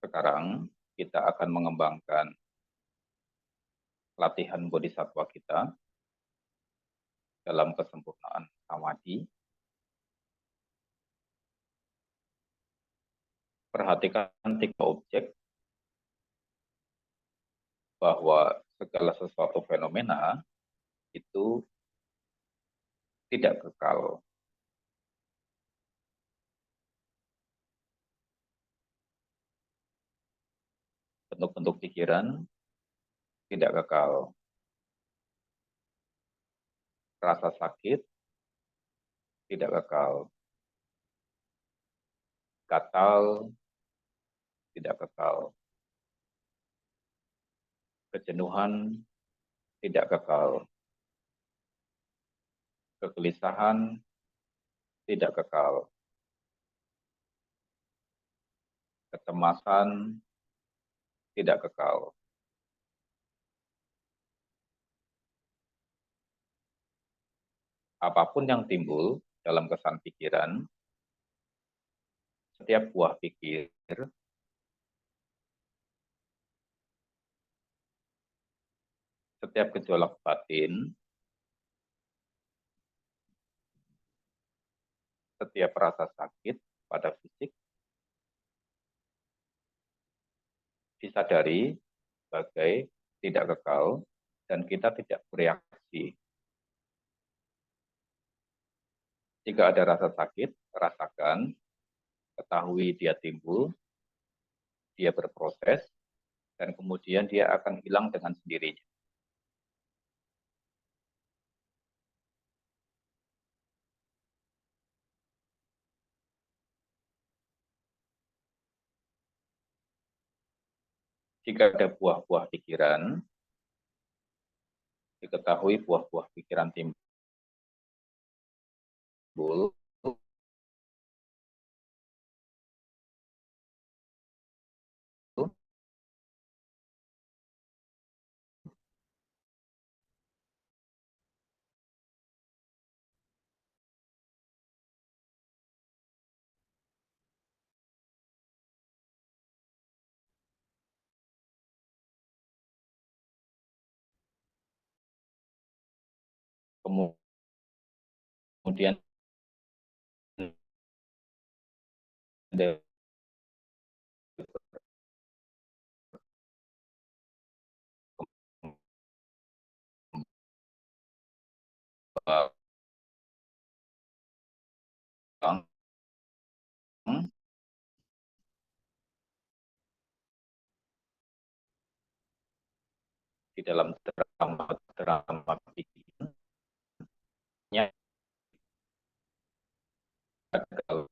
Sekarang kita akan mengembangkan latihan bodhisatwa kita dalam kesempurnaan samadhi. Perhatikan 3 objek, bahwa segala sesuatu fenomena itu tidak kekal. Bentuk-bentuk pikiran tidak kekal. Rasa sakit tidak kekal. Gatal tidak kekal. Kejenuhan tidak kekal. Kegelisahan tidak kekal. Kecemasan tidak kekal. Apapun yang timbul dalam kesan pikiran, setiap buah pikir, setiap gejolak batin, setiap rasa sakit pada fisik, disadari sebagai tidak kekal dan kita tidak bereaksi. Jika ada rasa sakit, rasakan, ketahui dia timbul, dia berproses, dan kemudian dia akan hilang dengan sendirinya. Jika ada buah-buah pikiran, diketahui buah-buah pikiran timbul kemudian di dalam drama pikirannya ada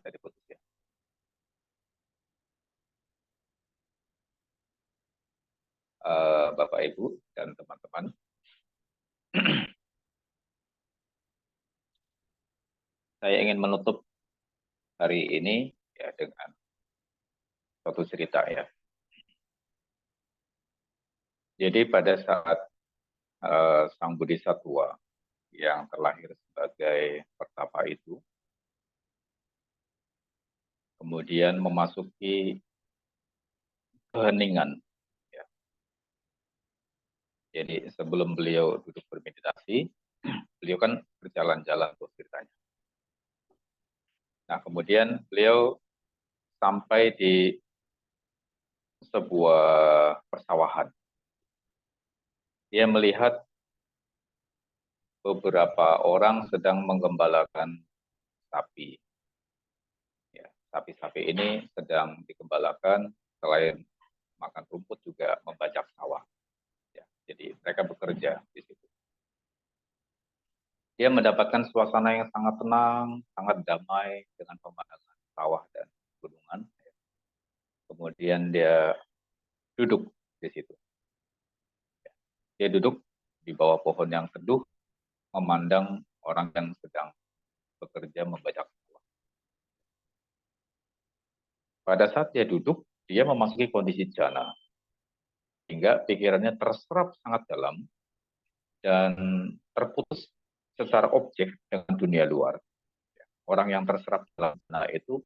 tadi putus ya. Bapak Ibu dan teman-teman, saya ingin menutup hari ini ya dengan suatu cerita ya. Jadi pada saat Sang Bodhisattva yang terlahir sebagai pertapa itu, kemudian memasuki keheningan. Ya. Jadi sebelum beliau duduk bermeditasi, beliau kan berjalan-jalan tuh ceritanya. Nah kemudian beliau sampai di sebuah persawahan. Dia melihat beberapa orang sedang menggembalakan sapi. Ya, sapi-sapi ini sedang digembalakan, selain makan rumput juga membajak sawah. Ya, jadi mereka bekerja di situ. Dia mendapatkan suasana yang sangat tenang, sangat damai dengan pemandangan sawah dan gunungan. Kemudian dia duduk di situ. Dia duduk di bawah pohon yang teduh, memandang orang yang sedang bekerja membajak sawah. Pada saat dia duduk, dia memasuki kondisi jana, hingga pikirannya terserap sangat dalam dan terputus secara objek dengan dunia luar. Orang yang terserap dalam jana itu,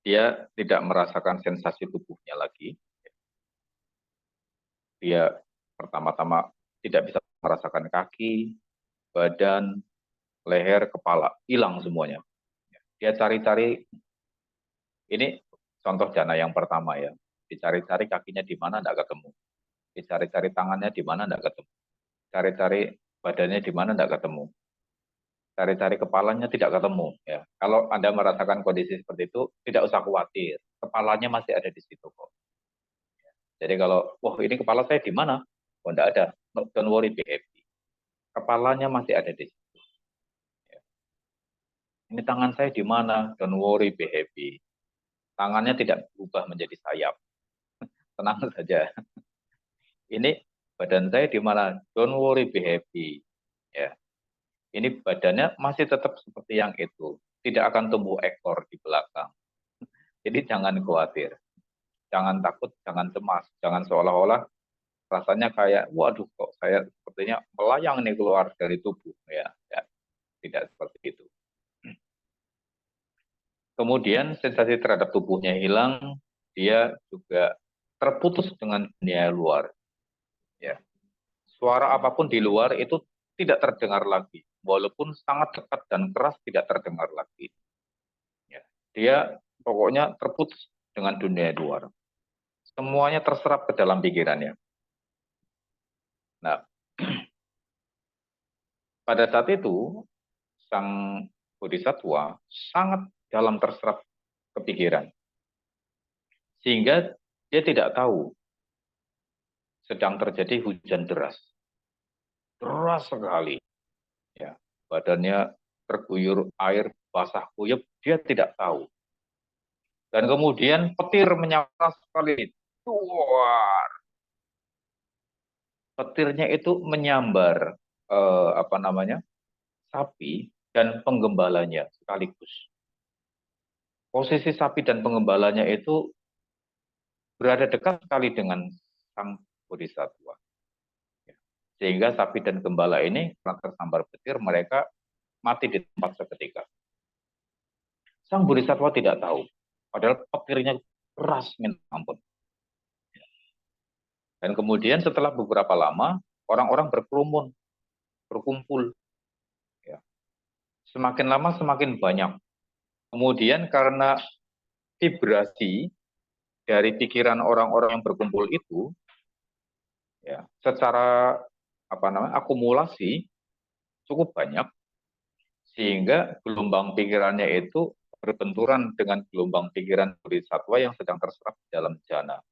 dia tidak merasakan sensasi tubuhnya lagi. Dia pertama-tama tidak bisa merasakan kaki, badan, leher, kepala, hilang semuanya. Dia cari-cari, ini contoh jana yang pertama ya, dicari-cari kakinya di mana tidak ketemu, dicari-cari tangannya di mana tidak ketemu, cari-cari badannya di mana tidak ketemu, cari-cari kepalanya tidak ketemu. Ya, kalau Anda merasakan kondisi seperti itu, tidak usah khawatir, kepalanya masih ada di situ kok. Jadi kalau, wah ini kepala saya di mana? Oh tidak ada, no, don't worry, be happy. Kepalanya masih ada di situ. Ya. Ini tangan saya di mana? Don't worry, be happy. Tangannya tidak berubah menjadi sayap. Tenang saja. Ini badan saya di mana? Don't worry, be happy. Ya. Ini badannya masih tetap seperti yang itu. Tidak akan tumbuh ekor di belakang. Jadi jangan khawatir. Jangan takut, jangan cemas. Jangan seolah-olah rasanya kayak, waduh kok saya sepertinya melayang nih keluar dari tubuh. Ya, ya. Tidak seperti itu. Kemudian sensasi terhadap tubuhnya hilang, dia juga terputus dengan dunia luar. Ya. Suara apapun di luar itu tidak terdengar lagi, walaupun sangat dekat dan keras tidak terdengar lagi. Ya. Dia pokoknya terputus dengan dunia luar. Semuanya terserap ke dalam pikirannya. Nah, pada saat itu sang bodhisattva sangat dalam terserap ke pikiran, sehingga dia tidak tahu sedang terjadi hujan deras sekali. Ya, badannya terguyur air basah kuyup, dia tidak tahu. Dan kemudian petir menyala sekali. Duar. Petirnya itu menyambar sapi dan penggembalanya sekaligus. Posisi sapi dan penggembalanya itu berada dekat sekali dengan sang bodhisattva. Sehingga sapi dan gembala ini karena tersambar petir, mereka mati di tempat seketika. Sang bodhisattva tidak tahu, padahal petirnya keras minta ampun. Dan kemudian setelah beberapa lama, orang-orang berkerumun, berkumpul. Ya. Semakin lama semakin banyak. Kemudian karena vibrasi dari pikiran orang-orang yang berkumpul itu, ya, secara akumulasi cukup banyak, sehingga gelombang pikirannya itu berbenturan dengan gelombang pikiran bodhisattva yang sedang terserap dalam jana.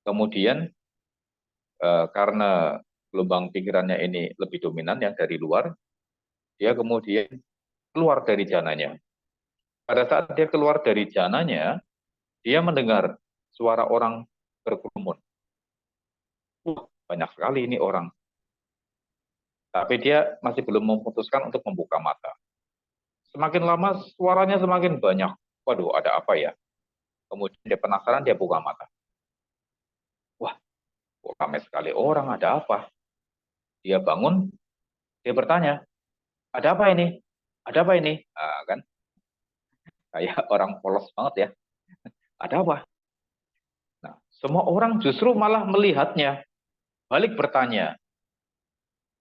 Kemudian karena gelombang pikirannya ini lebih dominan yang dari luar, dia kemudian keluar dari jananya. Pada saat dia keluar dari jananya, dia mendengar suara orang berkerumun. Banyak sekali ini orang. Tapi dia masih belum memutuskan untuk membuka mata. Semakin lama suaranya semakin banyak. Waduh, ada apa ya? Kemudian dia penasaran, dia buka mata. Wah, kok ramai sekali orang, ada apa? Dia bangun, dia bertanya, ada apa ini? Ada apa ini? Nah, kan kayak orang polos banget ya. Ada apa? Nah, semua orang justru malah melihatnya. Balik bertanya,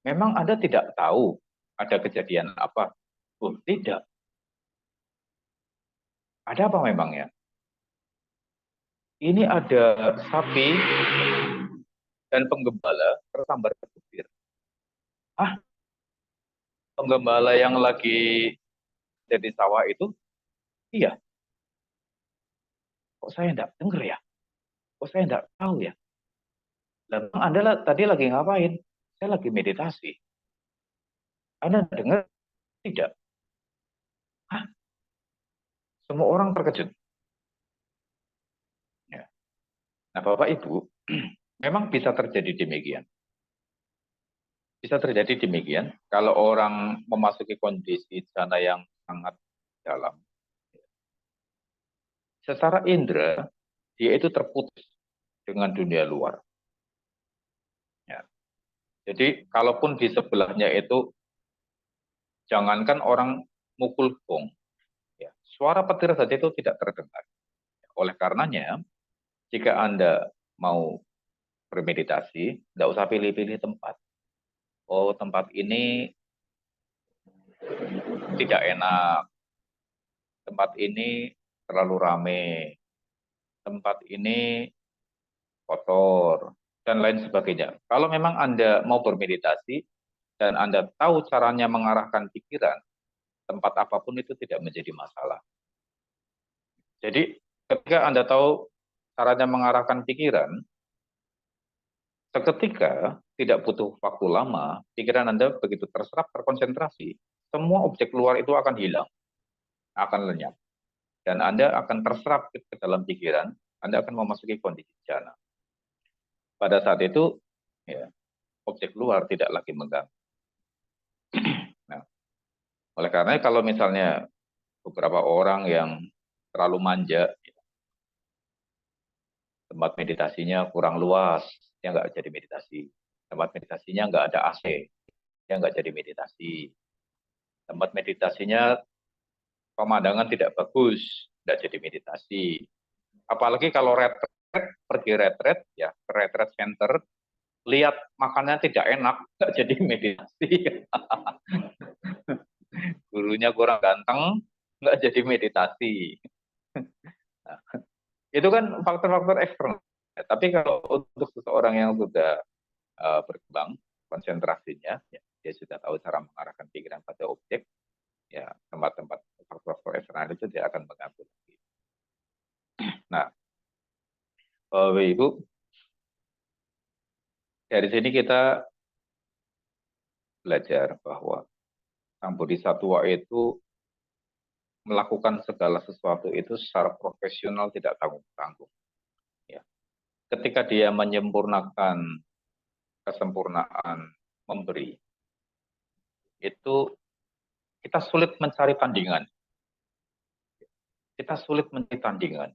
memang Anda tidak tahu ada kejadian apa? Oh, tidak. Ada apa memangnya? Ini ada sapi dan penggembala tersambar petir. Ah, penggembala yang lagi jadi sawah itu? Iya. Kok saya enggak dengar ya? Kok saya enggak tahu ya? Lah, Bang, Anda tadi lagi ngapain? Saya lagi meditasi. Anda dengar tidak? Hah? Semua orang terkejut. Ya. Nah, Bapak Ibu, memang bisa terjadi demikian. Bisa terjadi demikian kalau orang memasuki kondisi sana yang sangat dalam. Secara indera, dia itu terputus dengan dunia luar. Ya. Jadi, kalaupun di sebelahnya itu, jangankan orang mukul gong, ya, suara petir saja itu tidak terdengar. Oleh karenanya, jika Anda mau bermeditasi, tidak usah pilih-pilih tempat. Oh, tempat ini tidak enak, tempat ini terlalu rame, tempat ini kotor, dan lain sebagainya. Kalau memang Anda mau bermeditasi dan Anda tahu caranya mengarahkan pikiran, tempat apapun itu tidak menjadi masalah. Jadi ketika Anda tahu caranya mengarahkan pikiran, seketika tidak butuh waktu lama, pikiran Anda begitu terserap, terkonsentrasi, semua objek luar itu akan hilang, akan lenyap. Dan Anda akan terserap ke dalam pikiran, Anda akan memasuki kondisi jana. Pada saat itu, ya, objek luar tidak lagi mengganggu. Nah, oleh karena kalau misalnya beberapa orang yang terlalu manja, tempat meditasinya kurang luas, dia nggak jadi meditasi. Tempat meditasinya nggak ada AC, dia nggak jadi meditasi. Tempat meditasinya pemandangan tidak bagus, nggak jadi meditasi. Apalagi kalau retret, pergi retret, ya ke retret center, lihat makannya tidak enak, nggak jadi meditasi. Gurunya kurang ganteng, nggak jadi meditasi. Nah, itu kan faktor-faktor eksternal. Tapi kalau untuk seseorang yang sudah berkembang konsentrasinya, ya, dia sudah tahu cara mengarahkan pikiran pada objek, ya tempat-tempat faktor-faktor eksternal itu tidak akan mengganggu lagi. Nah, Bapak Ibu, dari sini kita belajar bahwa Sang Bodhisattva itu melakukan segala sesuatu itu secara profesional, tidak tanggung-tanggung. Ya. Ketika dia menyempurnakan kesempurnaan memberi, itu kita sulit mencari tandingan. Kita sulit mencari tandingan.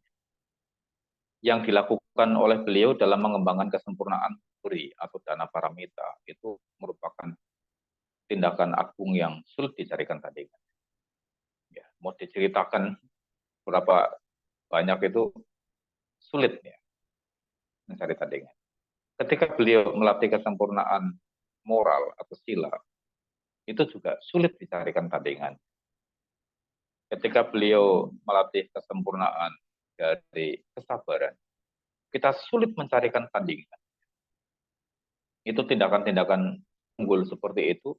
Yang dilakukan oleh beliau dalam mengembangkan kesempurnaan memberi atau dana paramita itu merupakan tindakan agung yang sulit dicarikan tandingan. Ya, mau diceritakan berapa banyak itu sulit ya mencari tandingan. Ketika beliau melatih kesempurnaan moral atau sila, itu juga sulit dicarikan tandingan. Ketika beliau melatih kesempurnaan dari kesabaran, kita sulit mencarikan tandingan. Itu tindakan-tindakan unggul seperti itu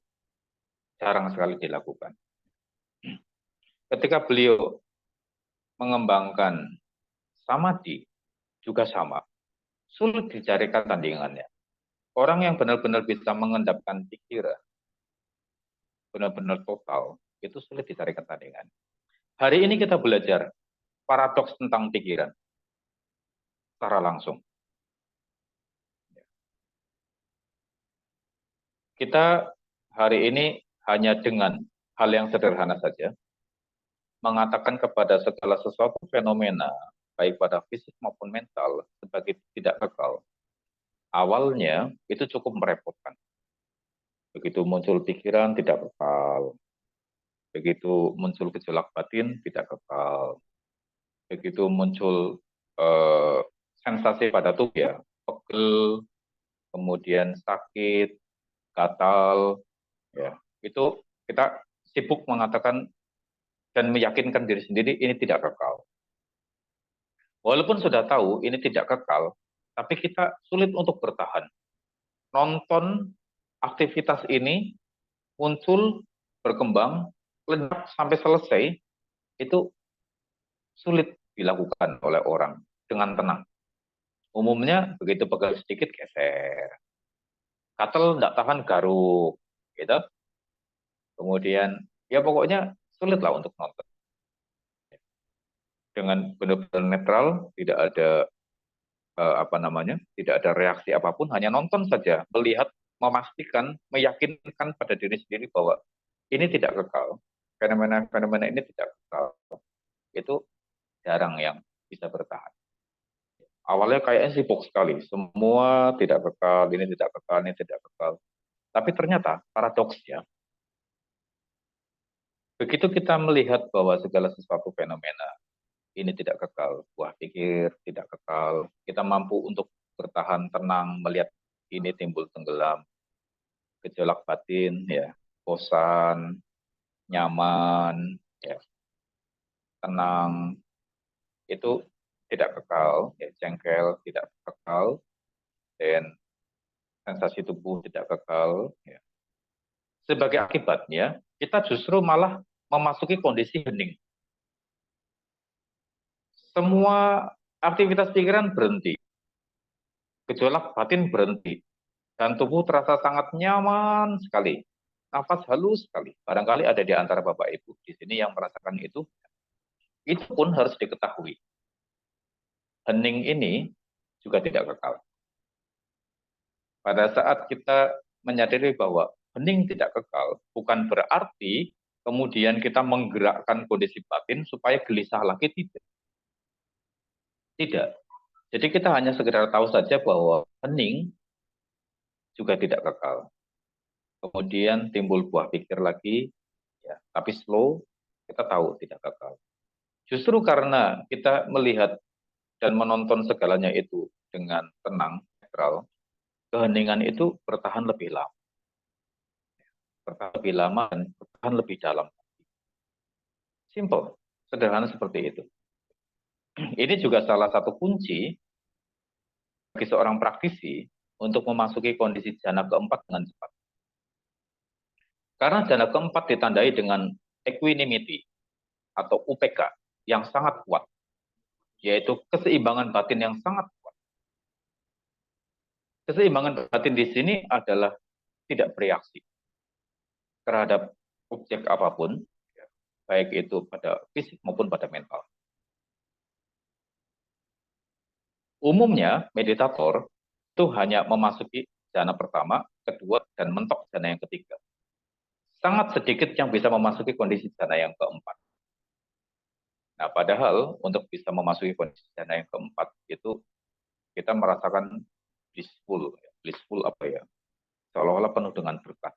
jarang sekali dilakukan. Ketika beliau mengembangkan samadhi, juga sama. Sulit dicarikan tandingannya. Orang yang benar-benar bisa mengendapkan pikiran, benar-benar total, itu sulit dicarikan tandingan. Hari ini kita belajar paradoks tentang pikiran secara langsung. Kita hari ini hanya dengan hal yang sederhana saja, mengatakan kepada segala sesuatu fenomena, baik pada fisik maupun mental, sebagai tidak kekal. Awalnya itu cukup merepotkan. Begitu muncul pikiran, tidak kekal. Begitu muncul gejolak batin, tidak kekal. Begitu muncul eh, sensasi pada tubuh, ya, pegel, kemudian sakit, gatal, ya, itu kita sibuk mengatakan dan meyakinkan diri sendiri ini tidak kekal. Walaupun sudah tahu ini tidak kekal, tapi kita sulit untuk bertahan. Nonton aktivitas ini muncul, berkembang, lenyap sampai selesai, itu sulit dilakukan oleh orang dengan tenang. Umumnya begitu pegal sedikit geser, gatel tidak tahan garuk, gitu. Kemudian ya pokoknya sulit lah untuk nonton. Dengan benar-benar netral, tidak ada tidak ada reaksi apapun, hanya nonton saja, melihat, memastikan, meyakinkan pada diri sendiri bahwa ini tidak kekal, fenomena-fenomena ini tidak kekal, itu jarang yang bisa bertahan. Awalnya kayaknya sibuk sekali, semua tidak kekal, ini tidak kekal, ini tidak kekal. Tapi ternyata paradoksnya, begitu kita melihat bahwa segala sesuatu fenomena ini tidak kekal, buah pikir tidak kekal, kita mampu untuk bertahan tenang melihat ini timbul tenggelam, gejolak batin, ya, bosan, nyaman, ya, tenang, itu tidak kekal, ya, jengkel tidak kekal, dan sensasi tubuh tidak kekal. Ya. Sebagai akibatnya, kita justru malah memasuki kondisi hening. Semua aktivitas pikiran berhenti, gejolak batin berhenti, dan tubuh terasa sangat nyaman sekali. Nafas halus sekali. Barangkali ada di antara Bapak Ibu di sini yang merasakan itu. Itu pun harus diketahui. Hening ini juga tidak kekal. Pada saat kita menyadari bahwa hening tidak kekal, bukan berarti kemudian kita menggerakkan kondisi batin supaya gelisah lagi, tidak. Tidak. Jadi kita hanya sekedar tahu saja bahwa hening juga tidak kekal. Kemudian timbul buah pikir lagi, ya, tapi slow, kita tahu tidak kekal. Justru karena kita melihat dan menonton segalanya itu dengan tenang, netral, keheningan itu bertahan lebih lama. Bertahan lebih lama dan bertahan lebih dalam. Simple, sederhana seperti itu. Ini juga salah satu kunci bagi seorang praktisi untuk memasuki kondisi jana keempat dengan cepat. Karena jana keempat ditandai dengan equanimity atau UPK yang sangat kuat, yaitu keseimbangan batin yang sangat kuat. Keseimbangan batin di sini adalah tidak bereaksi terhadap objek apapun, baik itu pada fisik maupun pada mental. Umumnya, meditator itu hanya memasuki jana pertama, kedua, dan mentok jana yang ketiga. Sangat sedikit yang bisa memasuki kondisi jana yang keempat. Nah, padahal untuk bisa memasuki kondisi jana yang keempat itu kita merasakan blissful, blissful apa ya? Seolah-olah penuh dengan berkah.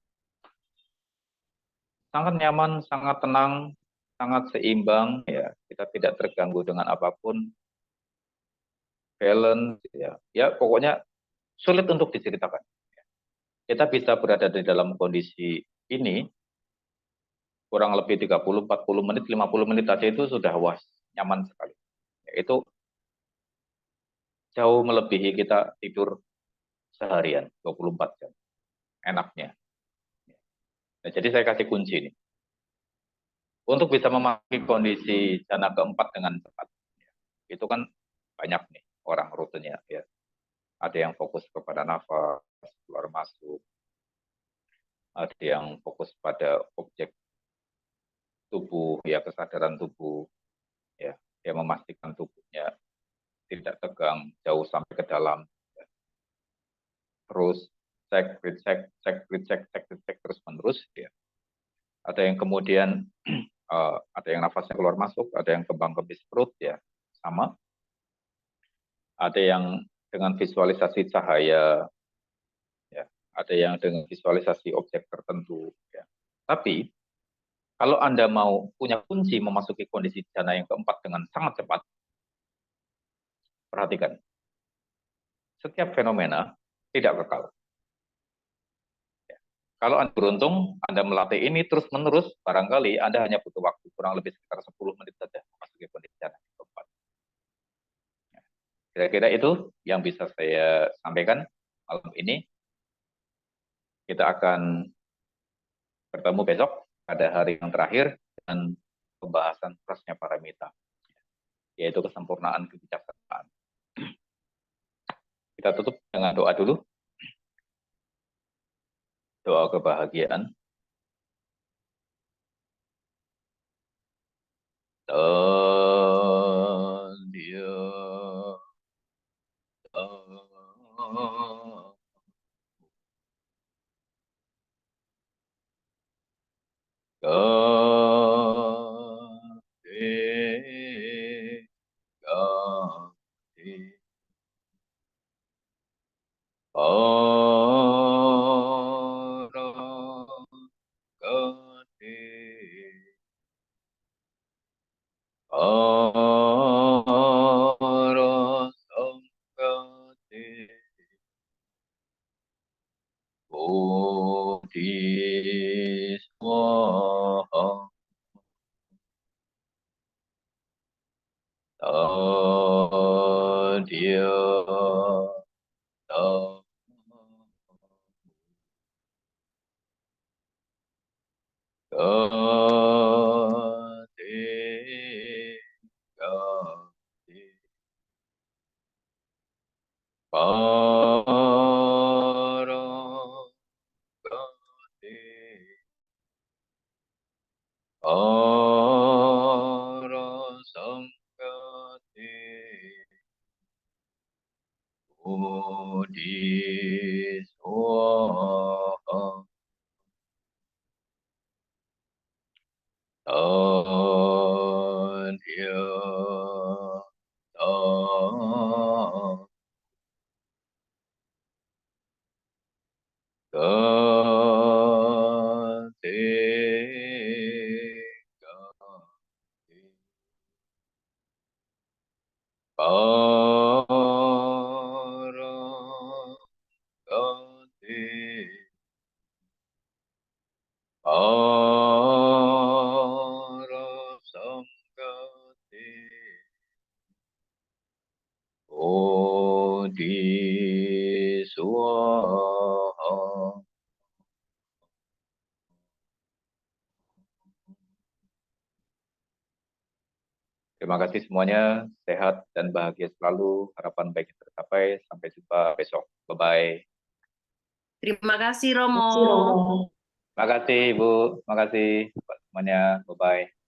Sangat nyaman, sangat tenang, sangat seimbang, ya. Kita tidak terganggu dengan apapun, balance, ya. Ya, pokoknya sulit untuk diceritakan. Kita bisa berada di dalam kondisi ini kurang lebih 30, 40 menit, 50 menit aja itu sudah wah, nyaman sekali. Ya, itu jauh melebihi kita tidur seharian, 24 jam. Enaknya. Nah, jadi saya kasih kunci ini. Untuk bisa memasuki kondisi jana keempat dengan cepat. Itu kan banyak nih orang rutenya. Ya. Ada yang fokus kepada nafas, keluar masuk. Ada yang fokus pada objek tubuh, ya kesadaran tubuh, ya, dia memastikan tubuhnya tidak tegang jauh sampai ke dalam, ya. Terus cek, recek, cek, recek, cek, recek terus menerus, ya. Ada yang kemudian ada yang nafasnya keluar masuk, ada yang kembang kempis perut, ya, sama. Ada yang dengan visualisasi cahaya, ya, ada yang dengan visualisasi objek tertentu, ya. Tapi kalau Anda mau punya kunci memasuki kondisi jana yang keempat dengan sangat cepat, perhatikan, setiap fenomena tidak kekal. Ya. Kalau Anda beruntung, Anda melatih ini terus-menerus, barangkali Anda hanya butuh waktu kurang lebih sekitar 10 menit saja memasuki kondisi jana yang keempat. Ya. Kira-kira itu yang bisa saya sampaikan malam ini. Kita akan bertemu besok pada hari yang terakhir dengan pembahasan prasnya paramita, yaitu kesempurnaan kebijaksanaan. Kita tutup dengan doa dulu, doa kebahagiaan. Bodhi Swaha. Tadya Tam. Kate Kate Para Kate Para Sangkate Bodhi Swaha. Tadya Tam. Kate Kate Para Kate Para Sangkate Bodhi Swaha. Terima kasih semuanya, sehat dan bahagia selalu, harapan baik tercapai, sampai jumpa besok. Bye-bye. Terima kasih Romo. Terima kasih Ibu, terima kasih buat semuanya, bye-bye.